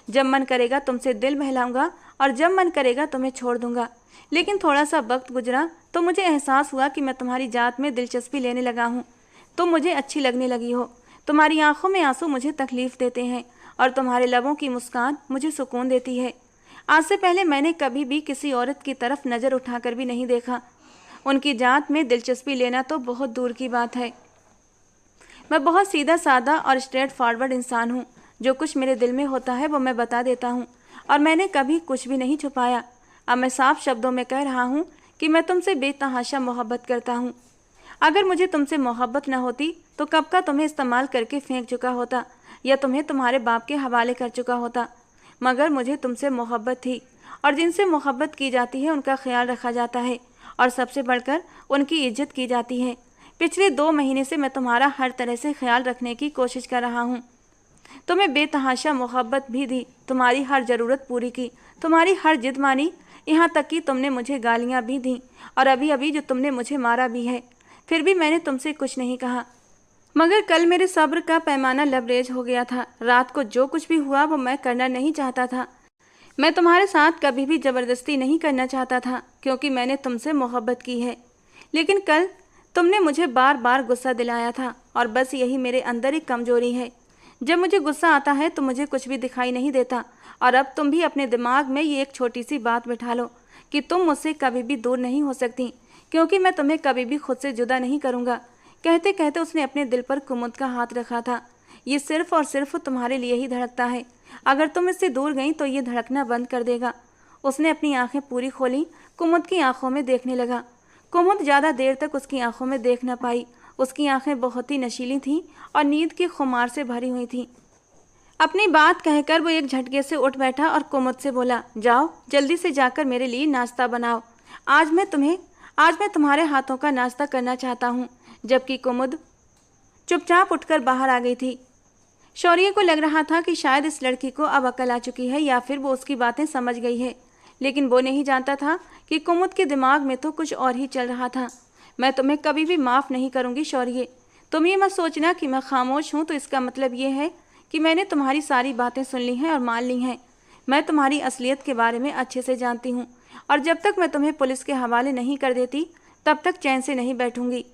जब मन करेगा तुमसे दिल बहलाऊंगा और जब मन करेगा तुम्हें छोड़ दूंगा। लेकिन थोड़ा सा वक्त गुजरा तो मुझे एहसास हुआ कि मैं तुम्हारी जात में दिलचस्पी लेने लगा हूँ। तुम मुझे अच्छी लगने लगी हो। तुम्हारी आंखों में आंसू मुझे तकलीफ देते हैं और तुम्हारे लबों की मुस्कान मुझे सुकून देती है। आज से पहले मैंने कभी भी किसी औरत की तरफ नज़र उठाकर भी नहीं देखा। उनकी जात में दिलचस्पी लेना तो बहुत दूर की बात है। मैं बहुत सीधा साधा और स्ट्रेट फॉरवर्ड इंसान हूँ। जो कुछ मेरे दिल में होता है वो मैं बता देता हूँ और मैंने कभी कुछ भी नहीं छुपाया। अब मैं साफ शब्दों में कह रहा हूँ कि मैं तुमसे बेतहाशा मोहब्बत करता हूँ। अगर मुझे तुमसे मोहब्बत न होती तो कब का तुम्हें इस्तेमाल करके फेंक चुका होता या तुम्हें तुम्हारे बाप के हवाले कर चुका होता। मगर मुझे तुमसे मोहब्बत थी और जिनसे मोहब्बत की जाती है उनका ख्याल रखा जाता है और सबसे बढ़कर उनकी इज्जत की जाती है। पिछले 2 महीने से मैं तुम्हारा हर तरह से ख्याल रखने की कोशिश कर रहा हूँ। तुम्हें बेतहाशा मोहब्बत भी दी, तुम्हारी हर ज़रूरत पूरी की, तुम्हारी हर जिद मानी, यहाँ तक कि तुमने मुझे गालियाँ भी दी और अभी अभी जो तुमने मुझे मारा भी है। फिर भी मैंने तुमसे कुछ नहीं कहा। मगर कल मेरे सब्र का पैमाना लबरेज हो गया था। रात को जो कुछ भी हुआ वो मैं करना नहीं चाहता था। मैं तुम्हारे साथ कभी भी ज़बरदस्ती नहीं करना चाहता था क्योंकि मैंने तुमसे मोहब्बत की है। लेकिन कल तुमने मुझे बार बार गुस्सा दिलाया था और बस यही मेरे अंदर एक कमजोरी है। जब मुझे गुस्सा आता है तो मुझे कुछ भी दिखाई नहीं देता और अब तुम भी अपने दिमाग में ये एक छोटी सी बात बिठा लो कि तुम मुझसे कभी भी दूर नहीं हो सकती क्योंकि मैं तुम्हें कभी भी खुद से जुदा नहीं करूँगा। कहते कहते उसने अपने दिल पर कुमुद का हाथ रखा था। ये सिर्फ और सिर्फ तुम्हारे लिए ही धड़कता है। अगर तुम इससे दूर गई तो ये धड़कना बंद कर देगा। उसने अपनी आंखें पूरी खोली, कुमुद की आंखों में देखने लगा। कुमुद ज़्यादा देर तक उसकी आंखों में देख न पाई। उसकी आंखें बहुत ही नशीली थीं और नींद की खुमार से भरी हुई थीं। अपनी बात कहकर वो एक झटके से उठ बैठा और कुमुद से बोला, जाओ जल्दी से जाकर मेरे लिए नाश्ता बनाओ। आज मैं तुम्हारे हाथों का नाश्ता करना चाहता हूँ। जबकि कुमुद चुपचाप उठकर बाहर आ गई थी। शौर्य को लग रहा था कि शायद इस लड़की को अब अकल आ चुकी है या फिर वो उसकी बातें समझ गई है। लेकिन वो नहीं जानता था कि कुमुद के दिमाग में तो कुछ और ही चल रहा था। मैं तुम्हें कभी भी माफ़ नहीं करूँगी शौर्य। तुम ये मत सोचना कि मैं खामोश हूँ तो इसका मतलब ये है कि मैंने तुम्हारी सारी बातें सुन ली हैं और मान ली हैं। मैं तुम्हारी असलियत के बारे में अच्छे से जानती हूँ और जब तक मैं तुम्हें पुलिस के हवाले नहीं कर देती तब तक चैन से नहीं बैठूंगी।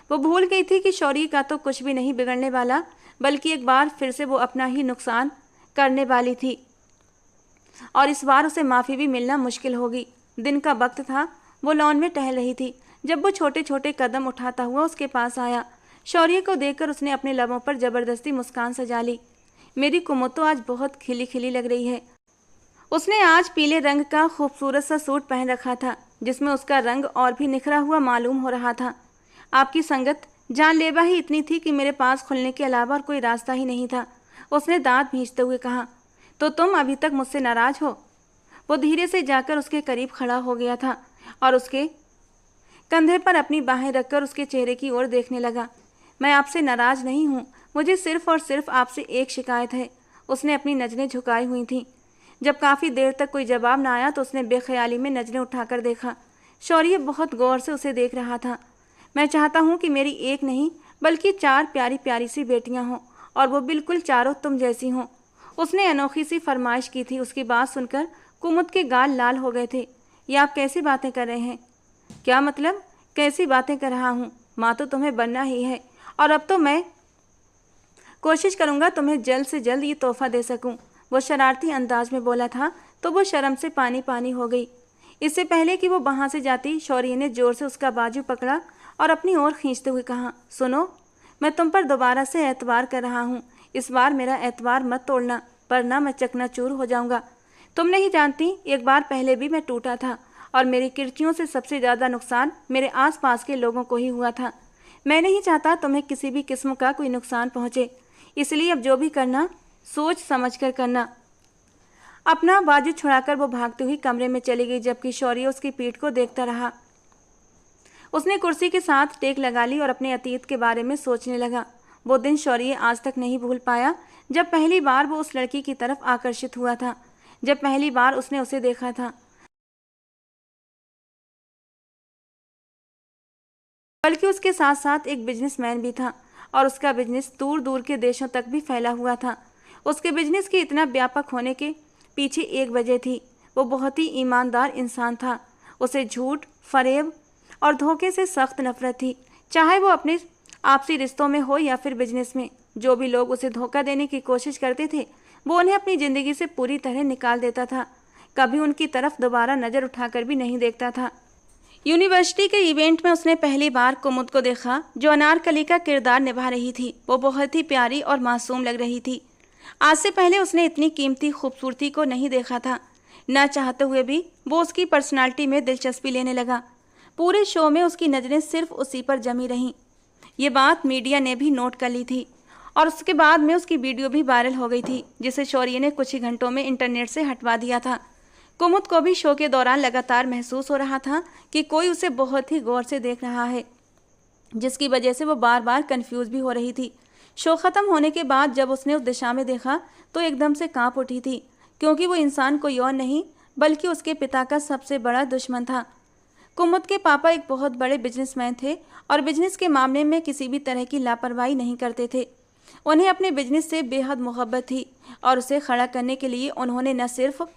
वो भूल गई थी कि शौर्य का तो कुछ भी नहीं बिगड़ने वाला, बल्कि एक बार फिर से वो अपना ही नुकसान करने वाली थी और इस बार उसे माफ़ी भी मिलना मुश्किल होगी। दिन का वक्त था। वो लॉन में टहल रही थी जब वो छोटे छोटे कदम उठाता हुआ उसके पास आया। शौर्य को देखकर उसने अपने लबों पर ज़बरदस्ती मुस्कान सजा ली। मेरी कुमुद तो आज बहुत खिली खिली लग रही है। उसने आज पीले रंग का खूबसूरत सा सूट पहन रखा था जिसमें उसका रंग और भी निखरा हुआ मालूम हो रहा था। आपकी संगत जानलेवा ही इतनी थी कि मेरे पास खुलने के अलावा और कोई रास्ता ही नहीं था। उसने दांत भींचते हुए कहा, तो तुम अभी तक मुझसे नाराज हो? वो धीरे से जाकर उसके करीब खड़ा हो गया था और उसके कंधे पर अपनी बाहें रखकर उसके चेहरे की ओर देखने लगा। मैं आपसे नाराज नहीं हूँ, मुझे सिर्फ और सिर्फ आपसे एक शिकायत है। उसने अपनी नज़रें झुकाई हुई थीं। जब काफ़ी देर तक कोई जवाब ना आया तो उसने बेख्याली में नज़रें उठाकर देखा। शौर्य बहुत गौर से उसे देख रहा था। मैं चाहता हूँ कि मेरी एक नहीं बल्कि 4 प्यारी प्यारी सी बेटियाँ हों और वो बिल्कुल चारों तुम जैसी हों। उसने अनोखी सी फरमाइश की थी। उसकी बात सुनकर कुमुद के गाल लाल हो गए थे। ये आप कैसी बातें कर रहे हैं? क्या मतलब कैसी बातें कर रहा हूँ? माँ तो तुम्हें बनना ही है और अब तो मैं कोशिश करूँगा तुम्हें जल्द से जल्द ये तोहफा दे सकूँ। वो शरारती अंदाज में बोला था तो वो शर्म से पानी पानी हो गई। इससे पहले कि वो वहाँ से जाती, शौर्य ने जोर से उसका बाजू पकड़ा और अपनी ओर खींचते हुए कहा, सुनो, मैं तुम पर दोबारा से एतबार कर रहा हूँ। इस बार मेरा एतबार मत तोड़ना वरना मैं चकनाचूर हो जाऊँगा। तुम नहीं जानती, एक बार पहले भी मैं टूटा था और मेरी किर्चियों से सबसे ज़्यादा नुकसान मेरे आसपास के लोगों को ही हुआ था। मैं नहीं चाहता तुम्हें किसी भी किस्म का कोई नुकसान पहुँचे, इसलिए अब जो भी करना सोच समझ कर करना। अपना बाजू छुड़ाकर वो भागती हुई कमरे में चली गई जबकि शौर्य उसकी पीठ को देखता रहा। उसने कुर्सी के साथ टेक लगा ली और अपने अतीत के बारे में सोचने लगा। वो दिन शौर्य आज तक नहीं भूल पाया जब पहली बार वो उस लड़की की तरफ आकर्षित हुआ था, जब पहली बार उसने उसे देखा था। बल्कि उसके साथ साथ एक बिजनेसमैन भी था और उसका बिजनेस दूर दूर के देशों तक भी फैला हुआ था। उसके बिजनेस के इतना व्यापक होने के पीछे एक वजह थी, वो बहुत ही ईमानदार इंसान था। उसे झूठ, फरेब और धोखे से सख्त नफरत थी, चाहे वो अपने आपसी रिश्तों में हो या फिर बिजनेस में। जो भी लोग उसे धोखा देने की कोशिश करते थे वो उन्हें अपनी ज़िंदगी से पूरी तरह निकाल देता था, कभी उनकी तरफ दोबारा नज़र उठाकर भी नहीं देखता था। यूनिवर्सिटी के इवेंट में उसने पहली बार कुमुद को देखा, जो अनारकली का किरदार निभा रही थी। वो बहुत ही प्यारी और मासूम लग रही थी। आज से पहले उसने इतनी कीमती खूबसूरती को नहीं देखा था। न चाहते हुए भी वो उसकी पर्सनालिटी में दिलचस्पी लेने लगा। पूरे शो में उसकी नज़रें सिर्फ उसी पर जमी रहीं। ये बात मीडिया ने भी नोट कर ली थी और उसके बाद में उसकी वीडियो भी वायरल हो गई थी, जिसे शौर्य ने कुछ ही घंटों में इंटरनेट से हटवा दिया था। कुमुद को भी शो के दौरान लगातार महसूस हो रहा था कि कोई उसे बहुत ही गौर से देख रहा है, जिसकी वजह से वो बार बार कंफ्यूज भी हो रही थी। शो ख़त्म होने के बाद जब उसने उस दिशा में देखा तो एकदम से कांप उठी थी, क्योंकि वो इंसान कोई और नहीं बल्कि उसके पिता का सबसे बड़ा दुश्मन था। कुमुद के पापा एक बहुत बड़े बिजनेसमैन थे और बिजनेस के मामले में किसी भी तरह की लापरवाही नहीं करते थे। उन्हें अपने बिजनेस से बेहद मोहब्बत थी और उसे खड़ा करने के लिए उन्होंने न सिर्फ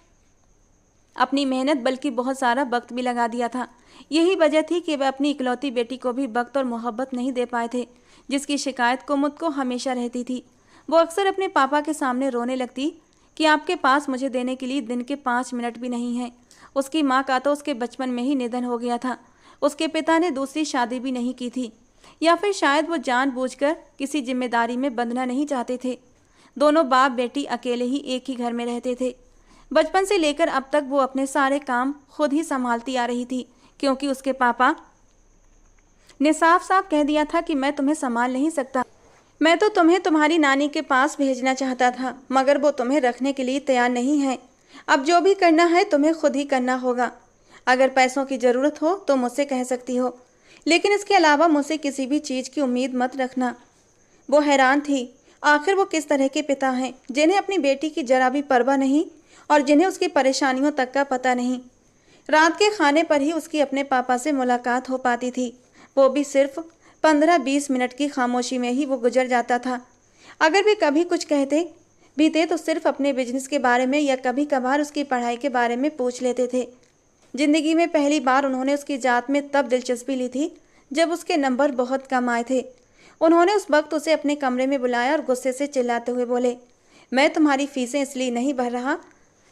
अपनी मेहनत बल्कि बहुत सारा वक्त भी लगा दिया था। यही वजह थी कि वे अपनी इकलौती बेटी को भी वक्त और मोहब्बत नहीं दे पाए थे, जिसकी शिकायत कुमुद को हमेशा रहती थी। वो अक्सर अपने पापा के सामने रोने लगती कि आपके पास मुझे देने के लिए दिन के 5 मिनट भी नहीं हैं। उसकी माँ का तो उसके बचपन में ही निधन हो गया था। उसके पिता ने दूसरी शादी भी नहीं की थी, या फिर शायद वो जानबूझकर किसी जिम्मेदारी में बंधना नहीं चाहते थे। दोनों बाप बेटी अकेले ही एक ही घर में रहते थे। बचपन से लेकर अब तक वो अपने सारे काम खुद ही संभालती आ रही थी, क्योंकि उसके पापा ने साफ साफ कह दिया था कि मैं तुम्हें संभाल नहीं सकता। मैं तो तुम्हें तुम्हारी नानी के पास भेजना चाहता था, मगर वो तुम्हें रखने के लिए तैयार नहीं है। अब जो भी करना है तुम्हें खुद ही करना होगा। अगर पैसों की ज़रूरत हो तो मुझसे कह सकती हो, लेकिन इसके अलावा मुझसे किसी भी चीज़ की उम्मीद मत रखना। वो हैरान थी, आखिर वो किस तरह के पिता हैं जिन्हें अपनी बेटी की जरा भी परवाह नहीं और जिन्हें उसकी परेशानियों तक का पता नहीं। रात के खाने पर ही उसकी अपने पापा से मुलाकात हो पाती थी, वो भी सिर्फ 15-20 मिनट की खामोशी में ही वो गुजर जाता था। अगर भी कभी कुछ कहते भी थे तो सिर्फ अपने बिजनेस के बारे में या कभी कभार उसकी पढ़ाई के बारे में पूछ लेते थे। जिंदगी में पहली बार उन्होंने उसकी जात में तब दिलचस्पी ली थी जब उसके नंबर बहुत कम आए थे। उन्होंने उस वक्त उसे अपने कमरे में बुलाया और गुस्से से चिल्लाते हुए बोले, मैं तुम्हारी फीसें इसलिए नहीं भर रहा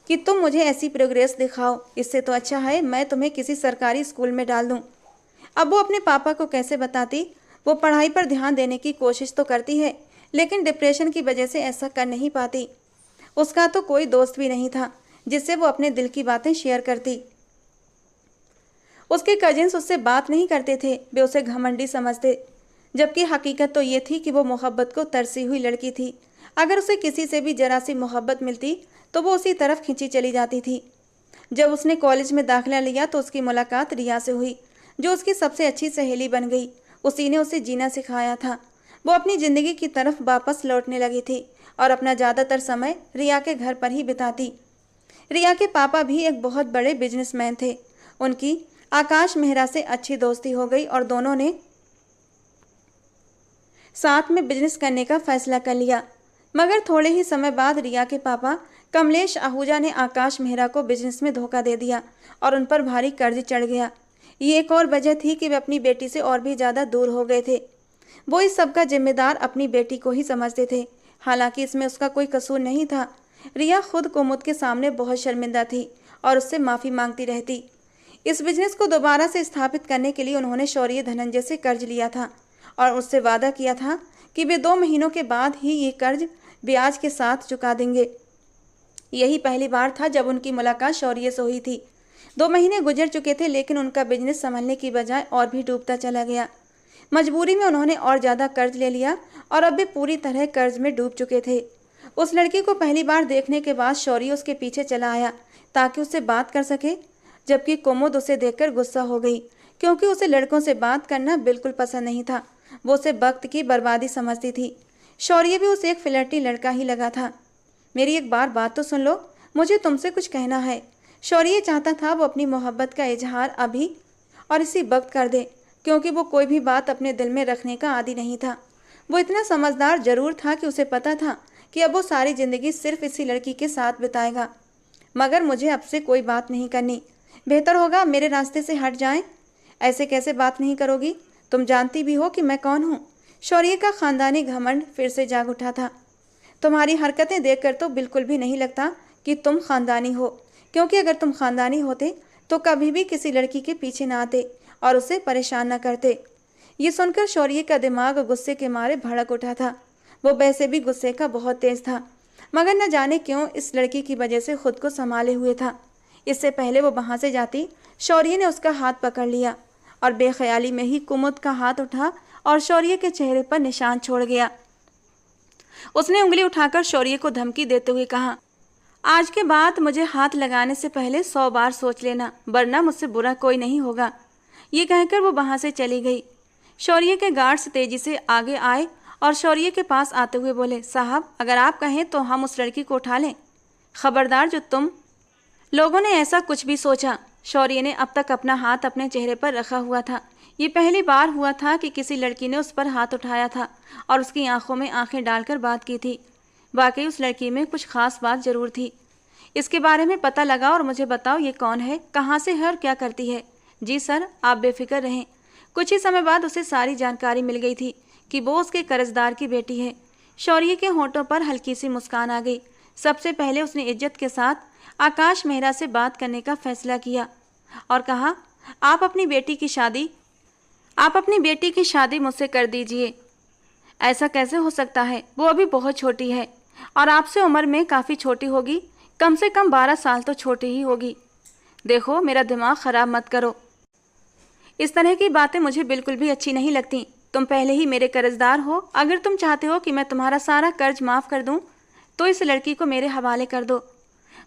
कि तुम मुझे ऐसी प्रोग्रेस दिखाओ, इससे तो अच्छा है मैं तुम्हें किसी सरकारी स्कूल में डाल दूँ। अब वो अपने पापा को कैसे बताती? वो पढ़ाई पर ध्यान देने की कोशिश तो करती है, लेकिन डिप्रेशन की वजह से ऐसा कर नहीं पाती। उसका तो कोई दोस्त भी नहीं था जिससे वो अपने दिल की बातें शेयर करती। उसके कजिन्स उससे बात नहीं करते थे, वे उसे घमंडी समझते, जबकि हकीकत तो ये थी कि वो मोहब्बत को तरसी हुई लड़की थी। अगर उसे किसी से भी जरा सी मोहब्बत मिलती तो वो उसी तरफ खींची चली जाती थी। जब उसने कॉलेज में दाखिला लिया तो उसकी मुलाकात रिया से हुई, जो उसकी सबसे अच्छी सहेली बन गई। उसी ने उसे जीना सिखाया था। वो अपनी ज़िंदगी की तरफ वापस लौटने लगी थी और अपना ज़्यादातर समय रिया के घर पर ही बिताती। रिया के पापा भी एक बहुत बड़े बिजनेसमैन थे। उनकी आकाश मेहरा से अच्छी दोस्ती हो गई और दोनों ने साथ में बिजनेस करने का फैसला कर लिया। मगर थोड़े ही समय बाद रिया के पापा कमलेश आहूजा ने आकाश मेहरा को बिजनेस में धोखा दे दिया और उन पर भारी कर्ज चढ़ गया। ये एक और वजह थी कि वे अपनी बेटी से और भी ज़्यादा दूर हो गए थे। वो इस सब का जिम्मेदार अपनी बेटी को ही समझते थे, हालांकि इसमें उसका कोई कसूर नहीं था। रिया खुद कुमुद के सामने बहुत शर्मिंदा थी और उससे माफ़ी मांगती रहती। इस बिजनेस को दोबारा से स्थापित करने के लिए उन्होंने शौर्य धनंजय से कर्ज लिया था और उससे वादा किया था कि वे 2 महीनों के बाद ही ये कर्ज ब्याज के साथ चुका देंगे। यही पहली बार था जब उनकी मुलाकात शौर्य से हुई थी। 2 महीने गुजर चुके थे, लेकिन उनका बिजनेस संभलने की बजाय और भी डूबता चला गया। मजबूरी में उन्होंने और ज़्यादा कर्ज ले लिया और अब वे पूरी तरह कर्ज में डूब चुके थे। उस लड़की को पहली बार देखने के बाद शौर्य उसके पीछे चला आया ताकि उससे बात कर सके, जबकि कुमुद उसे देखकर गुस्सा हो गई, क्योंकि उसे लड़कों से बात करना बिल्कुल पसंद नहीं था। वो उसे वक्त की बर्बादी समझती थी। शौर्य भी उसे एक फ्लर्टी लड़का ही लगा था। मेरी एक बात तो सुन लो, मुझे तुमसे कुछ कहना है। शौर्य चाहता था वो अपनी मोहब्बत का इजहार अभी और इसी वक्त कर दे, क्योंकि वो कोई भी बात अपने दिल में रखने का आदी नहीं था। वो इतना समझदार जरूर था कि उसे पता था कि अब वो सारी ज़िंदगी सिर्फ इसी लड़की के साथ बिताएगा। मगर मुझे अब से कोई बात नहीं करनी, बेहतर होगा मेरे रास्ते से हट जाएं। ऐसे कैसे बात नहीं करोगी? तुम जानती भी हो कि मैं कौन हूँ। शौर्य का खानदानी घमंड फिर से जाग उठा था। तुम्हारी हरकतें देखकर तो बिल्कुल भी नहीं लगता कि तुम खानदानी हो, क्योंकि अगर तुम खानदानी होते तो कभी भी किसी लड़की के पीछे ना आते और उसे परेशान न करते। ये सुनकर शौर्य का दिमाग गुस्से के मारे भड़क उठा था। वो वैसे भी गुस्से का बहुत तेज था, मगर न जाने क्यों इस लड़की की वजह से खुद को संभाले हुए था। इससे पहले वो वहाँ से जाती, शौर्य ने उसका हाथ पकड़ लिया और बेख्याली में ही कुमुद का हाथ उठा और शौर्य के चेहरे पर निशान छोड़ गया। उसने उंगली उठाकर शौर्य को धमकी देते हुए कहा, आज के बाद मुझे हाथ लगाने से पहले 100 बार सोच लेना, वरना मुझसे बुरा कोई नहीं होगा। ये कहकर वो वहाँ से चली गई। शौर्य के गार्ड्स तेजी से आगे आए और शौर्य के पास आते हुए बोले, साहब अगर आप कहें तो हम उस लड़की को उठा लें। खबरदार, जो तुम लोगों ने ऐसा कुछ भी सोचा। शौर्य ने अब तक अपना हाथ अपने चेहरे पर रखा हुआ था। ये पहली बार हुआ था कि किसी लड़की ने उस पर हाथ उठाया था और उसकी आंखों में आंखें डालकर बात की थी। वाकई उस लड़की में कुछ खास बात जरूर थी। इसके बारे में पता लगा और मुझे बताओ ये कौन है, कहाँ से है और क्या करती है। जी सर, आप बेफिक्र रहें। कुछ ही समय बाद उसे सारी जानकारी मिल गई थी कि वो उसके कर्जदार की बेटी है। शौर्य के होंठों पर हल्की सी मुस्कान आ गई। सबसे पहले उसने इज्जत के साथ आकाश मेहरा से बात करने का फैसला किया और कहा, आप अपनी बेटी की शादी मुझसे कर दीजिए। ऐसा कैसे हो सकता है? वो अभी बहुत छोटी है और आपसे उम्र में काफ़ी छोटी होगी, कम से कम 12 साल तो छोटी ही होगी। देखो, मेरा दिमाग ख़राब मत करो। इस तरह की बातें मुझे बिल्कुल भी अच्छी नहीं लगती। तुम पहले ही मेरे कर्जदार हो। अगर तुम चाहते हो कि मैं तुम्हारा सारा कर्ज माफ़ कर दूं, तो इस लड़की को मेरे हवाले कर दो।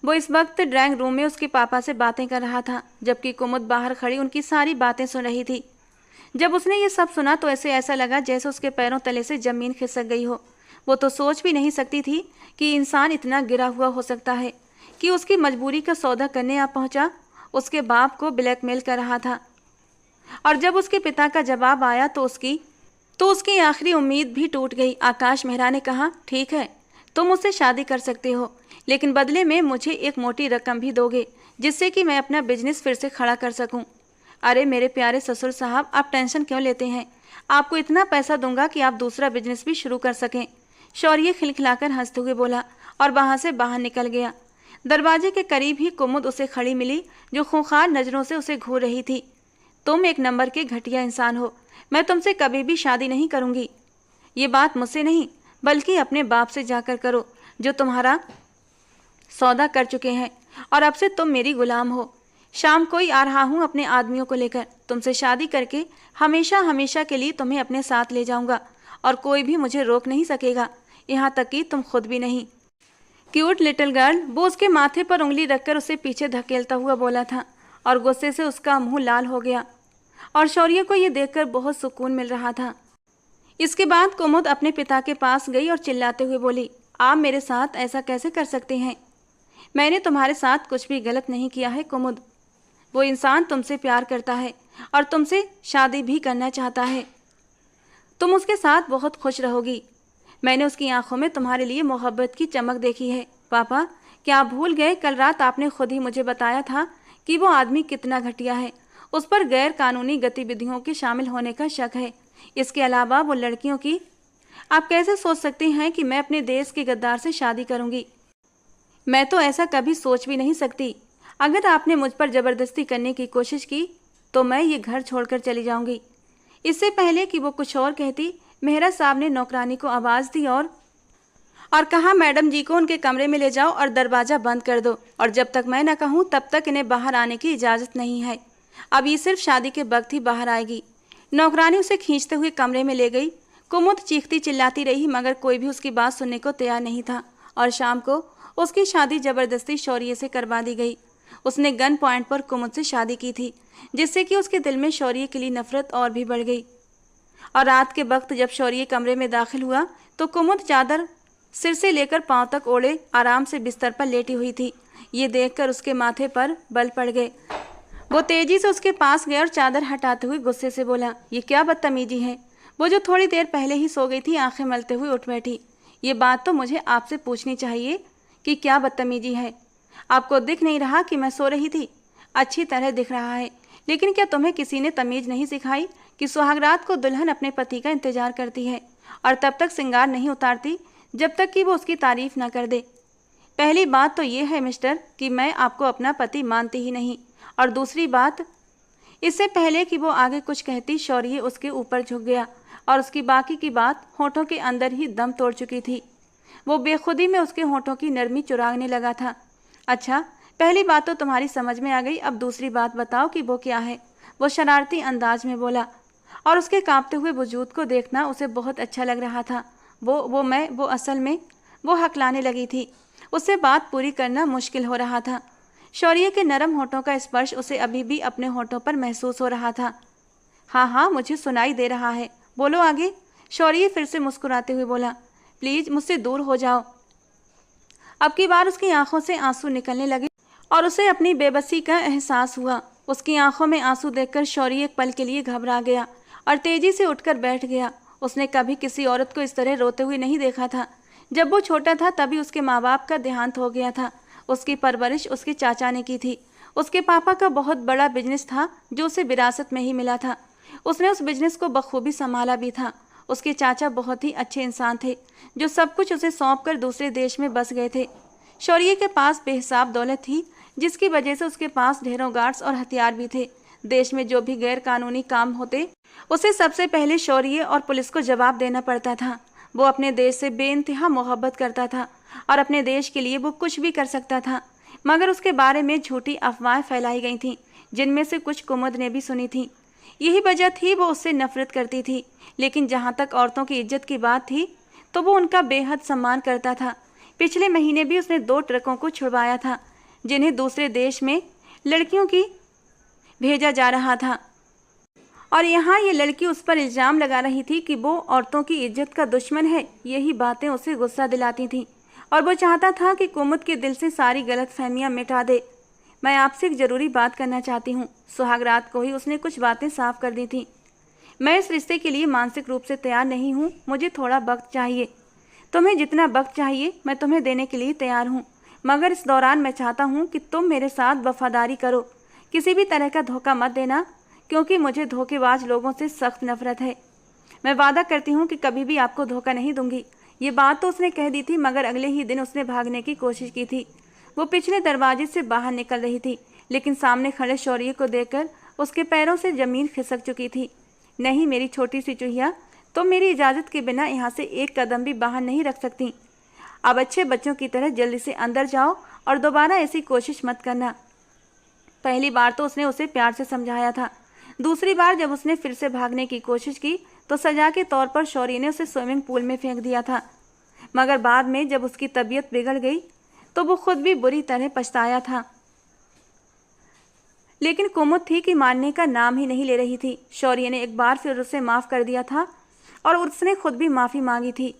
वो इस वक्त ड्राइंग रूम में उसके पापा से बातें कर रहा था, जबकि कुमुद बाहर खड़ी उनकी सारी बातें सुन रही थी। जब उसने ये सब सुना तो ऐसा लगा जैसे उसके पैरों तले से ज़मीन खिसक गई हो। वो तो सोच भी नहीं सकती थी कि इंसान इतना गिरा हुआ हो सकता है कि उसकी मजबूरी का सौदा करने आ पहुंचा। उसके बाप को ब्लैकमेल कर रहा था और जब उसके पिता का जवाब आया तो उसकी आखिरी उम्मीद भी टूट गई। आकाश मेहरा ने कहा, ठीक है, तुम मुझसे शादी कर सकते हो, लेकिन बदले में मुझे एक मोटी रकम भी दोगे, जिससे कि मैं अपना बिजनेस फिर से खड़ा कर सकूं। अरे मेरे प्यारे ससुर साहब, आप टेंशन क्यों लेते हैं? आपको इतना पैसा दूंगा कि आप दूसरा बिजनेस भी शुरू कर सकें। शौर्य खिलखिलाकर हंसते हुए बोला और वहाँ से बाहर निकल गया। दरवाजे के करीब ही कुमुद उसे खड़ी मिली, जो खूंखार नज़रों से उसे घूर रही थी। तुम एक नंबर के घटिया इंसान हो। मैं तुमसे कभी भी शादी नहीं करूँगी। ये बात मुझसे नहीं, बल्कि अपने बाप से जाकर करो, जो तुम्हारा सौदा कर चुके हैं, और अब से तुम मेरी गुलाम हो। शाम को ही आ रहा हूँ अपने आदमियों को लेकर। तुमसे शादी करके हमेशा हमेशा के लिए तुम्हें अपने साथ ले जाऊँगा और कोई भी मुझे रोक नहीं सकेगा, यहाँ तक कि तुम खुद भी नहीं। क्यूट लिटिल गर्ल, वो उसके माथे पर उंगली रखकर उसे पीछे धकेलता हुआ बोला था और गुस्से से उसका मुंह लाल हो गया और शौर्य को यह देखकर बहुत सुकून मिल रहा था। इसके बाद कुमुद अपने पिता के पास गई और चिल्लाते हुए बोली, आप मेरे साथ ऐसा कैसे कर सकते हैं? मैंने तुम्हारे साथ कुछ भी गलत नहीं किया है कुमुद। वो इंसान तुमसे प्यार करता है और तुमसे शादी भी करना चाहता है। तुम उसके साथ बहुत खुश रहोगी। मैंने उसकी आंखों में तुम्हारे लिए मोहब्बत की चमक देखी है। पापा, क्या आप भूल गए? कल रात आपने खुद ही मुझे बताया था कि वो आदमी कितना घटिया है। उस पर गैर कानूनी गतिविधियों के शामिल होने का शक है। इसके अलावा वो लड़कियों की, आप कैसे सोच सकते हैं कि मैं अपने देश के गद्दार से शादी करूंगी? मैं तो ऐसा कभी सोच भी नहीं सकती। अगर आपने मुझ पर ज़बरदस्ती करने की कोशिश की तो मैं ये घर छोड़कर चली जाऊंगी। इससे पहले कि वो कुछ और कहती, मेहरा साहब ने नौकरानी को आवाज़ दी और कहा, मैडम जी को उनके कमरे में ले जाओ और दरवाज़ा बंद कर दो, और जब तक मैं न कहूँ तब तक इन्हें बाहर आने की इजाज़त नहीं है। अब ये सिर्फ शादी के वक्त ही बाहर आएगी। नौकरानी उसे खींचते हुए कमरे में ले गई। कुमुद चीखती चिल्लाती रही, मगर कोई भी उसकी बात सुनने को तैयार नहीं था और शाम को उसकी शादी ज़बरदस्ती शौर्य से करवा दी गई। उसने गन पॉइंट पर कुमुद से शादी की थी, जिससे कि उसके दिल में शौर्य के लिए नफरत और भी बढ़ गई। और रात के वक्त जब शौर्य कमरे में दाखिल हुआ तो कुमुद चादर सिर से लेकर पांव तक ओढ़े आराम से बिस्तर पर लेटी हुई थी। ये देखकर उसके माथे पर बल पड़ गए। वो तेजी से उसके पास गया और चादर हटाते हुए गुस्से से बोला, ये क्या बदतमीजी है। वो जो थोड़ी देर पहले ही सो गई थी आंखें मलते हुए उठ बैठी। ये बात तो मुझे आपसे पूछनी चाहिए कि क्या बदतमीजी है। आपको दिख नहीं रहा कि मैं सो रही थी? अच्छी तरह दिख रहा है, लेकिन क्या तुम्हें किसी ने तमीज नहीं सिखाई कि सुहागरात को दुल्हन अपने पति का इंतजार करती है और तब तक श्रृंगार नहीं उतारती जब तक कि वो उसकी तारीफ ना कर दे। पहली बात तो ये है मिस्टर कि मैं आपको अपना पति मानती ही नहीं, और दूसरी बात, इससे पहले कि वो आगे कुछ कहती शौर्य उसके ऊपर झुक गया और उसकी बाकी की बात होठों के अंदर ही दम तोड़ चुकी थी। वो बेखुदी में उसके होठों की नरमी चुराने लगा था। अच्छा, पहली बात तो तुम्हारी समझ में आ गई, अब दूसरी बात बताओ कि वो क्या है। वो शरारती अंदाज में बोला, और उसके कांपते हुए वजूद को देखना उसे बहुत अच्छा लग रहा था। वो असल में वो हकलाने लगी थी। उससे बात पूरी करना मुश्किल हो रहा था। शौर्य के नरम होठों का स्पर्श उसे अभी भी अपने होठों पर महसूस हो रहा था। हाँ हाँ, मुझे सुनाई दे रहा है, बोलो आगे। शौर्य फिर से मुस्कुराते हुए बोला, प्लीज मुझसे दूर हो जाओ। अब की बार उसकी आंखों से आंसू निकलने लगे और उसे अपनी बेबसी का एहसास हुआ। उसकी आंखों में आंसू देखकर शौर्य एक पल के लिए घबरा गया और तेजी से उठकर बैठ गया। उसने कभी किसी औरत को इस तरह रोते हुए नहीं देखा था। जब वो छोटा था तभी उसके माँ बाप का देहांत हो गया था। उसकी परवरिश उसके चाचा ने की थी। उसके पापा का बहुत बड़ा बिजनेस था जो उसे विरासत में ही मिला था। उसने उस बिजनेस को बखूबी संभाला भी था। उसके चाचा बहुत ही अच्छे इंसान थे जो सब कुछ उसे सौंप कर दूसरे देश में बस गए थे। शौर्य के पास बेहिसाब दौलत थी, जिसकी वजह से उसके पास ढेरों गार्ड्स और हथियार भी थे। देश में जो भी गैर कानूनी काम होते उसे सबसे पहले शौर्य और पुलिस को जवाब देना पड़ता था। वो अपने देश से बेइंतहा मोहब्बत करता था और अपने देश के लिए वो कुछ भी कर सकता था, मगर उसके बारे में झूठी अफवाहें फैलाई गई थीं, जिनमें से कुछ कुमुद ने भी सुनी थी। यही वजह थी वो उससे नफरत करती थी, लेकिन जहाँ तक औरतों की इज्जत की बात थी तो वो उनका बेहद सम्मान करता था। पिछले महीने भी उसने 2 ट्रकों को छुड़वाया था जिन्हें दूसरे देश में लड़कियों की भेजा जा रहा था, और यहाँ ये लड़की उस पर इल्ज़ाम लगा रही थी कि वो औरतों की इज्जत का दुश्मन है। यही बातें उसे गुस्सा दिलाती थीं और वो चाहता था कि कुमुद के दिल से सारी गलतफहमियां मिटा दे। मैं आपसे एक ज़रूरी बात करना चाहती हूँ। सुहागरात को ही उसने कुछ बातें साफ कर दी थी। मैं इस रिश्ते के लिए मानसिक रूप से तैयार नहीं हूँ, मुझे थोड़ा वक्त चाहिए। तुम्हें जितना वक्त चाहिए मैं तुम्हें देने के लिए तैयार हूँ, मगर इस दौरान मैं चाहता हूँ कि तुम मेरे साथ वफादारी करो। किसी भी तरह का धोखा मत देना, क्योंकि मुझे धोखेबाज लोगों से सख्त नफरत है। मैं वादा करती हूँ कि कभी भी आपको धोखा नहीं दूंगी। ये बात तो उसने कह दी थी, मगर अगले ही दिन उसने भागने की कोशिश की थी। वो पिछले दरवाजे से बाहर निकल रही थी, लेकिन सामने खड़े शौर्य को देखकर उसके पैरों से जमीन खिसक चुकी थी। नहीं मेरी छोटी सी चूहिया, तुम मेरी इजाज़त के बिना यहाँ से एक कदम भी बाहर नहीं रख सकती। अब अच्छे बच्चों की तरह जल्दी से अंदर जाओ और दोबारा ऐसी कोशिश मत करना। पहली बार तो उसने उसे प्यार से समझाया था। दूसरी बार जब उसने फिर से भागने की कोशिश की तो सजा के तौर पर शौर्य ने उसे स्विमिंग पूल में फेंक दिया था, मगर बाद में जब उसकी तबीयत बिगड़ गई तो वो खुद भी बुरी तरह पछताया था। लेकिन कुमुद थी कि मानने का नाम ही नहीं ले रही थी। शौर्य ने एक बार फिर उसे माफ़ कर दिया था और उसने खुद भी माफ़ी मांगी थी।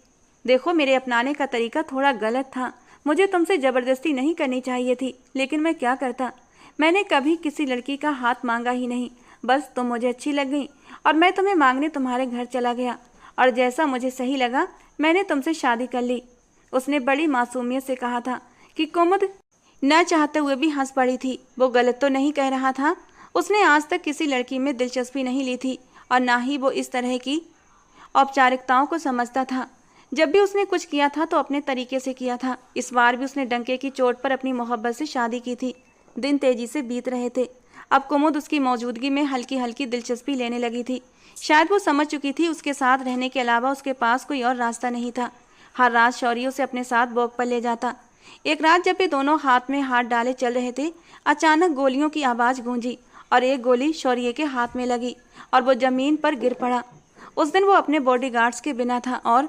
देखो, मेरे अपनाने का तरीका थोड़ा गलत था। मुझे तुमसे ज़बरदस्ती नहीं करनी चाहिए थी, लेकिन मैं क्या करता। मैंने कभी किसी लड़की का हाथ मांगा ही नहीं। बस तुम मुझे अच्छी लग गई और मैं तुम्हें मांगने तुम्हारे घर चला गया, और जैसा मुझे सही लगा मैंने तुमसे शादी कर ली। उसने बड़ी मासूमियत से कहा था कि कुमुद न चाहते हुए भी हंस पड़ी थी। वो गलत तो नहीं कह रहा था। उसने आज तक किसी लड़की में दिलचस्पी नहीं ली थी और ना ही वो इस तरह की औपचारिकताओं को समझता था। जब भी उसने कुछ किया था तो अपने तरीके से किया था। इस बार भी उसने डंके की चोट पर अपनी मोहब्बत से शादी की थी। दिन तेजी से बीत रहे थे। अब कुमुद उसकी मौजूदगी में हल्की हल्की दिलचस्पी लेने लगी थी। शायद वो समझ चुकी थी उसके साथ रहने के अलावा उसके पास कोई और रास्ता नहीं था। हर रात शौर्य उसे अपने साथ वॉक पर ले जाता। एक रात जब वे दोनों हाथ में हाथ डाले चल रहे थे, अचानक गोलियों की आवाज़ गूंजी और एक गोली शौर्य के हाथ में लगी और वो जमीन पर गिर पड़ा। उस दिन वो अपने बॉडीगार्ड्स के बिना था और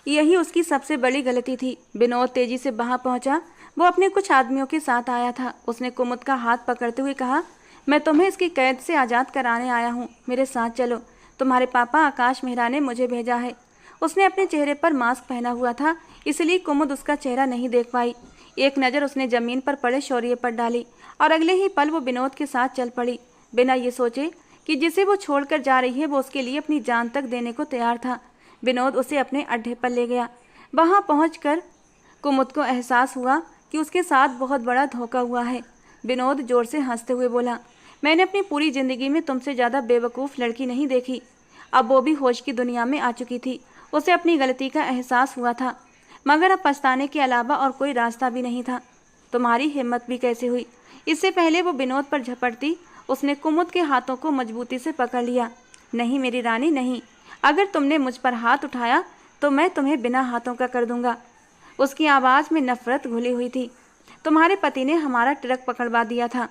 यही उसकी सबसे बड़ी गलती थी। विनोद तेजी से वहां पहुंचा। वो अपने कुछ आदमियों के साथ आया था। उसने कुमुद का हाथ पकड़ते हुए कहा, मैं तुम्हें इसकी कैद से आज़ाद कराने आया हूँ, मेरे साथ चलो। तुम्हारे पापा आकाश मेहरा ने मुझे भेजा है। उसने अपने चेहरे पर मास्क पहना हुआ था, इसलिए कुमुद उसका चेहरा नहीं देख पाई। एक नज़र उसने जमीन पर पड़े शौर्य पर डाली और अगले ही पल वो विनोद के साथ चल पड़ी, बिना ये सोचे कि जिसे वो छोड़कर जा रही है वो उसके लिए अपनी जान तक देने को तैयार था। विनोद उसे अपने अड्डे पर ले गया। वहां पहुंचकर कुमुद को एहसास हुआ कि उसके साथ बहुत बड़ा धोखा हुआ है। विनोद जोर से हंसते हुए बोला, मैंने अपनी पूरी जिंदगी में तुमसे ज़्यादा बेवकूफ़ लड़की नहीं देखी। अब वो भी होश की दुनिया में आ चुकी थी। उसे अपनी गलती का एहसास हुआ था, मगर अब पछताने के अलावा और कोई रास्ता भी नहीं था। तुम्हारी हिम्मत भी कैसे हुई? इससे पहले वो विनोद पर झपटती, उसने कुमुद के हाथों को मजबूती से पकड़ लिया। नहीं मेरी रानी नहीं, अगर तुमने मुझ पर हाथ उठाया तो मैं तुम्हें बिना हाथों का कर दूंगा। उसकी आवाज़ में नफरत घुली हुई थी। तुम्हारे पति ने हमारा ट्रक पकड़वा दिया था,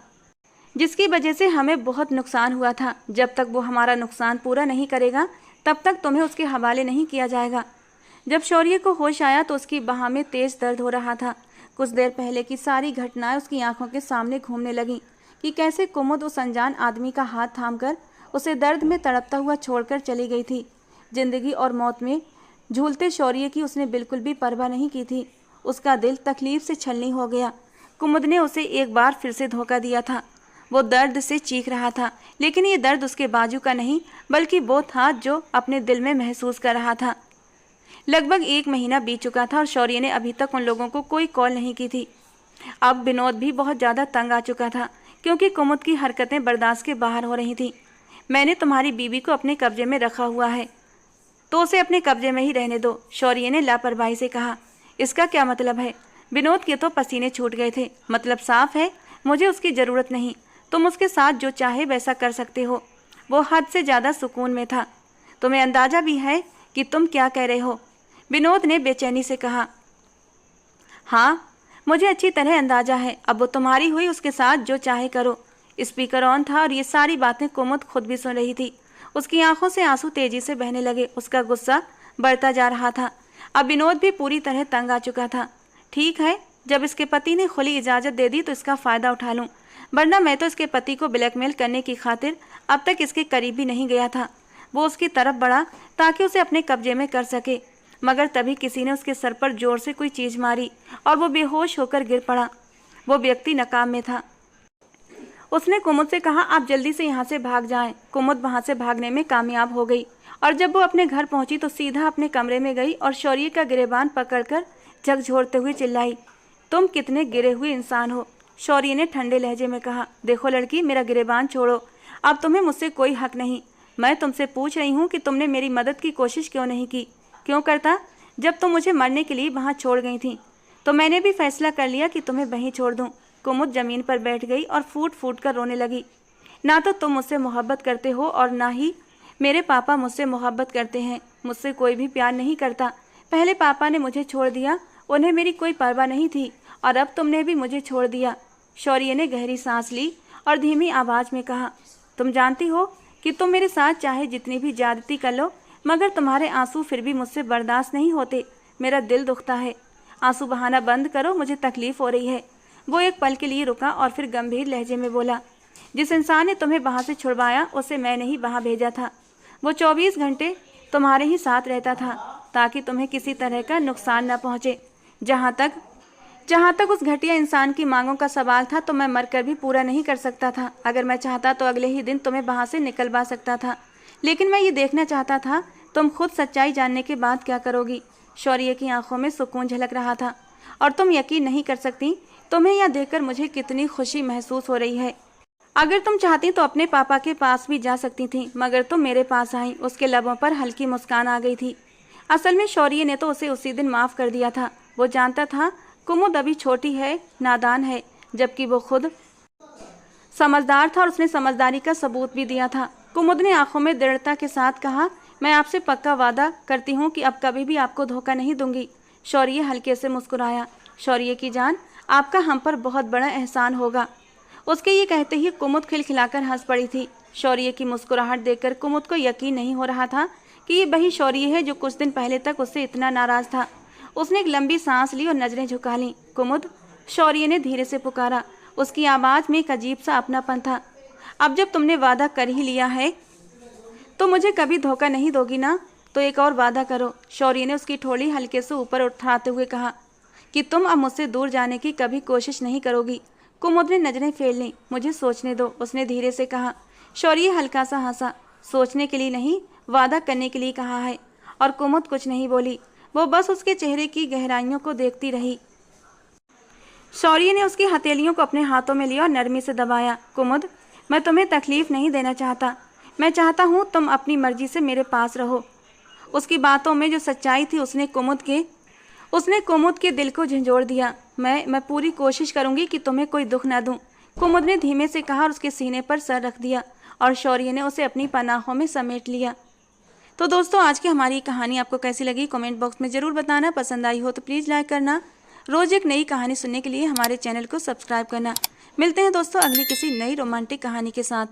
जिसकी वजह से हमें बहुत नुकसान हुआ था। जब तक वो हमारा नुकसान पूरा नहीं करेगा तब तक तुम्हें उसके हवाले नहीं किया जाएगा। जब शौर्य को होश आया तो उसकी बाह में तेज दर्द हो रहा था। कुछ देर पहले की सारी घटनाएं उसकी आंखों के सामने घूमने लगीं कि कैसे कुमुद उस अनजान आदमी का हाथ थामकर उसे दर्द में तड़पता हुआ छोड़कर चली गई थी। जिंदगी और मौत में झूलते शौर्य की उसने बिल्कुल भी परवाह नहीं की थी। उसका दिल तकलीफ से छलनी हो गया। कुमुद ने उसे एक बार फिर से धोखा दिया था। वो दर्द से चीख रहा था, लेकिन ये दर्द उसके बाजू का नहीं बल्कि वो था जो अपने दिल में महसूस कर रहा था। लगभग 1 महीना बीत चुका था और शौर्य ने अभी तक उन लोगों को कोई कॉल नहीं की थी। अब विनोद भी बहुत ज़्यादा तंग आ चुका था, क्योंकि कुमुद की हरकतें बर्दाश्त के बाहर हो रही थी। मैंने तुम्हारी बीवी को अपने कब्जे में रखा हुआ है, तो उसे अपने कब्जे में ही रहने दो, शौर्य ने लापरवाही से कहा। इसका क्या मतलब है? विनोद के तो पसीने छूट गए थे। मतलब साफ है, मुझे उसकी ज़रूरत नहीं। तुम उसके साथ जो चाहे वैसा कर सकते हो। वो हद से ज़्यादा सुकून में था। तुम्हें अंदाज़ा भी है कि तुम क्या कह रहे हो? विनोद ने बेचैनी से कहा। हाँ, मुझे अच्छी तरह अंदाज़ा है। अब वो तुम्हारी हुई, उसके साथ जो चाहे करो। स्पीकर ऑन था और ये सारी बातें कुमुद खुद भी सुन रही थी। उसकी आंखों से आंसू तेजी से बहने लगे। उसका गुस्सा बढ़ता जा रहा था। अब विनोद भी पूरी तरह तंग आ चुका था। ठीक है, जब इसके पति ने खुली इजाज़त दे दी तो इसका फ़ायदा उठा लूँ, वरना मैं तो इसके पति को ब्लैकमेल करने की खातिर अब तक इसके करीब भी नहीं गया था। वो उसकी तरफ बढ़ा ताकि उसे अपने कब्जे में कर सके, मगर तभी किसी ने उसके सर पर जोर से कोई चीज़ मारी और वो बेहोश होकर गिर पड़ा। वो व्यक्ति नकाब में था। उसने कुमुद से कहा, आप जल्दी से यहाँ से भाग जाएं। कुमुद वहाँ से भागने में कामयाब हो गई और जब वो अपने घर पहुँची तो सीधा अपने कमरे में गई और शौर्य का गिरेबान पकड़कर झकझोरते हुए चिल्लाई, तुम कितने गिरे हुए इंसान हो। शौर्य ने ठंडे लहजे में कहा, देखो लड़की, मेरा गिरेबान छोड़ो। अब तुम्हें मुझसे कोई हक नहीं। मैं तुमसे पूछ रही हूँ कि तुमने मेरी मदद की कोशिश क्यों नहीं की? क्यों करता? जब तुम मुझे मरने के लिए वहाँ छोड़ गई थी तो मैंने भी फैसला कर लिया कि तुम्हें वहीं छोड़ दूँ। कुमुद जमीन पर बैठ गई और फूट फूट कर रोने लगी। ना तो तुम मुझसे मोहब्बत करते हो और ना ही मेरे पापा मुझसे मोहब्बत करते हैं। मुझसे कोई भी प्यार नहीं करता। पहले पापा ने मुझे छोड़ दिया, उन्हें मेरी कोई परवाह नहीं थी, और अब तुमने भी मुझे छोड़ दिया। शौर्य ने गहरी सांस ली और धीमी आवाज़ में कहा, तुम जानती हो कि तुम मेरे साथ चाहे जितनी भी ज्यादती कर लो, मगर तुम्हारे आंसू फिर भी मुझसे बर्दाश्त नहीं होते। मेरा दिल दुखता है। आंसू बहाना बंद करो, मुझे तकलीफ़ हो रही है। वो एक पल के लिए रुका और फिर गंभीर लहजे में बोला, जिस इंसान ने तुम्हें वहाँ से छुड़वाया उसे मैंने ही वहाँ भेजा था। वो 24 घंटे तुम्हारे ही साथ रहता था ताकि तुम्हें किसी तरह का नुकसान न पहुँचे। जहाँ तक उस घटिया इंसान की मांगों का सवाल था तो मैं मरकर भी पूरा नहीं कर सकता था। अगर मैं चाहता तो अगले ही दिन तुम्हें वहाँ से निकलवा सकता था, लेकिन मैं ये देखना चाहता था तुम खुद सच्चाई जानने के बाद क्या करोगी। शौर्य की आंखों में सुकून झलक रहा था। और तुम यकीन नहीं कर सकती, तुम्हें यह देखकर मुझे कितनी खुशी महसूस हो रही है। अगर तुम चाहती तो अपने पापा के पास भी जा सकती थी, मगर तुम मेरे पास आई। उसके लबों पर हल्की मुस्कान आ गई थी। असल में शौर्य ने तो उसे उसी दिन माफ़ कर दिया था। वो जानता था कुमुद अभी छोटी है, नादान है, जबकि वो खुद समझदार था और उसने समझदारी का सबूत भी दिया था। कुमुद ने आंखों में दृढ़ता के साथ कहा, मैं आपसे पक्का वादा करती हूँ कि अब कभी भी आपको धोखा नहीं दूंगी। शौर्य हल्के से मुस्कुराया। शौर्य की जान, आपका हम पर बहुत बड़ा एहसान होगा। उसके ये कहते ही कुमुद खिलखिलाकर हंस पड़ी थी। शौर्य की मुस्कुराहट देखकर कुमुद को यकीन नहीं हो रहा था कि ये वही शौर्य है जो कुछ दिन पहले तक उससे इतना नाराज था। उसने एक लंबी सांस ली और नजरें झुका लीं। कुमुद, शौर्य ने धीरे से पुकारा। उसकी आवाज़ में एक अजीब सा अपनापन था। अब जब तुमने वादा कर ही लिया है तो मुझे कभी धोखा नहीं दोगी ना? तो एक और वादा करो। शौर्य ने उसकी ठोड़ी हल्के से ऊपर उठाते हुए कहा कि तुम अब मुझसे दूर जाने की कभी कोशिश नहीं करोगी। कुमुद ने नजरें फेर लीं। मुझे सोचने दो, उसने धीरे से कहा। शौर्य हल्का सा हंसा। सोचने के लिए नहीं, वादा करने के लिए कहा है। और कुमुद कुछ नहीं बोली, वो बस उसके चेहरे की गहराइयों को देखती रही। शौर्य ने उसकी हथेलियों को अपने हाथों में लिया और नरमी से दबाया। कुमुद, मैं तुम्हें तकलीफ नहीं देना चाहता। मैं चाहता हूँ तुम अपनी मर्जी से मेरे पास रहो। उसकी बातों में जो सच्चाई थी उसने कुमुद के दिल को झंझोड़ दिया। मैं पूरी कोशिश करूंगी कि तुम्हें कोई दुख न दूं, कुमुद ने धीमे से कहा और उसके सीने पर सर रख दिया और शौर्य ने उसे अपनी पनाहों में समेट लिया। तो दोस्तों, आज की हमारी कहानी आपको कैसी लगी कमेंट बॉक्स में ज़रूर बताना। पसंद आई हो तो प्लीज़ लाइक करना। रोज़ एक नई कहानी सुनने के लिए हमारे चैनल को सब्सक्राइब करना। मिलते हैं दोस्तों अगली किसी नई रोमांटिक कहानी के साथ।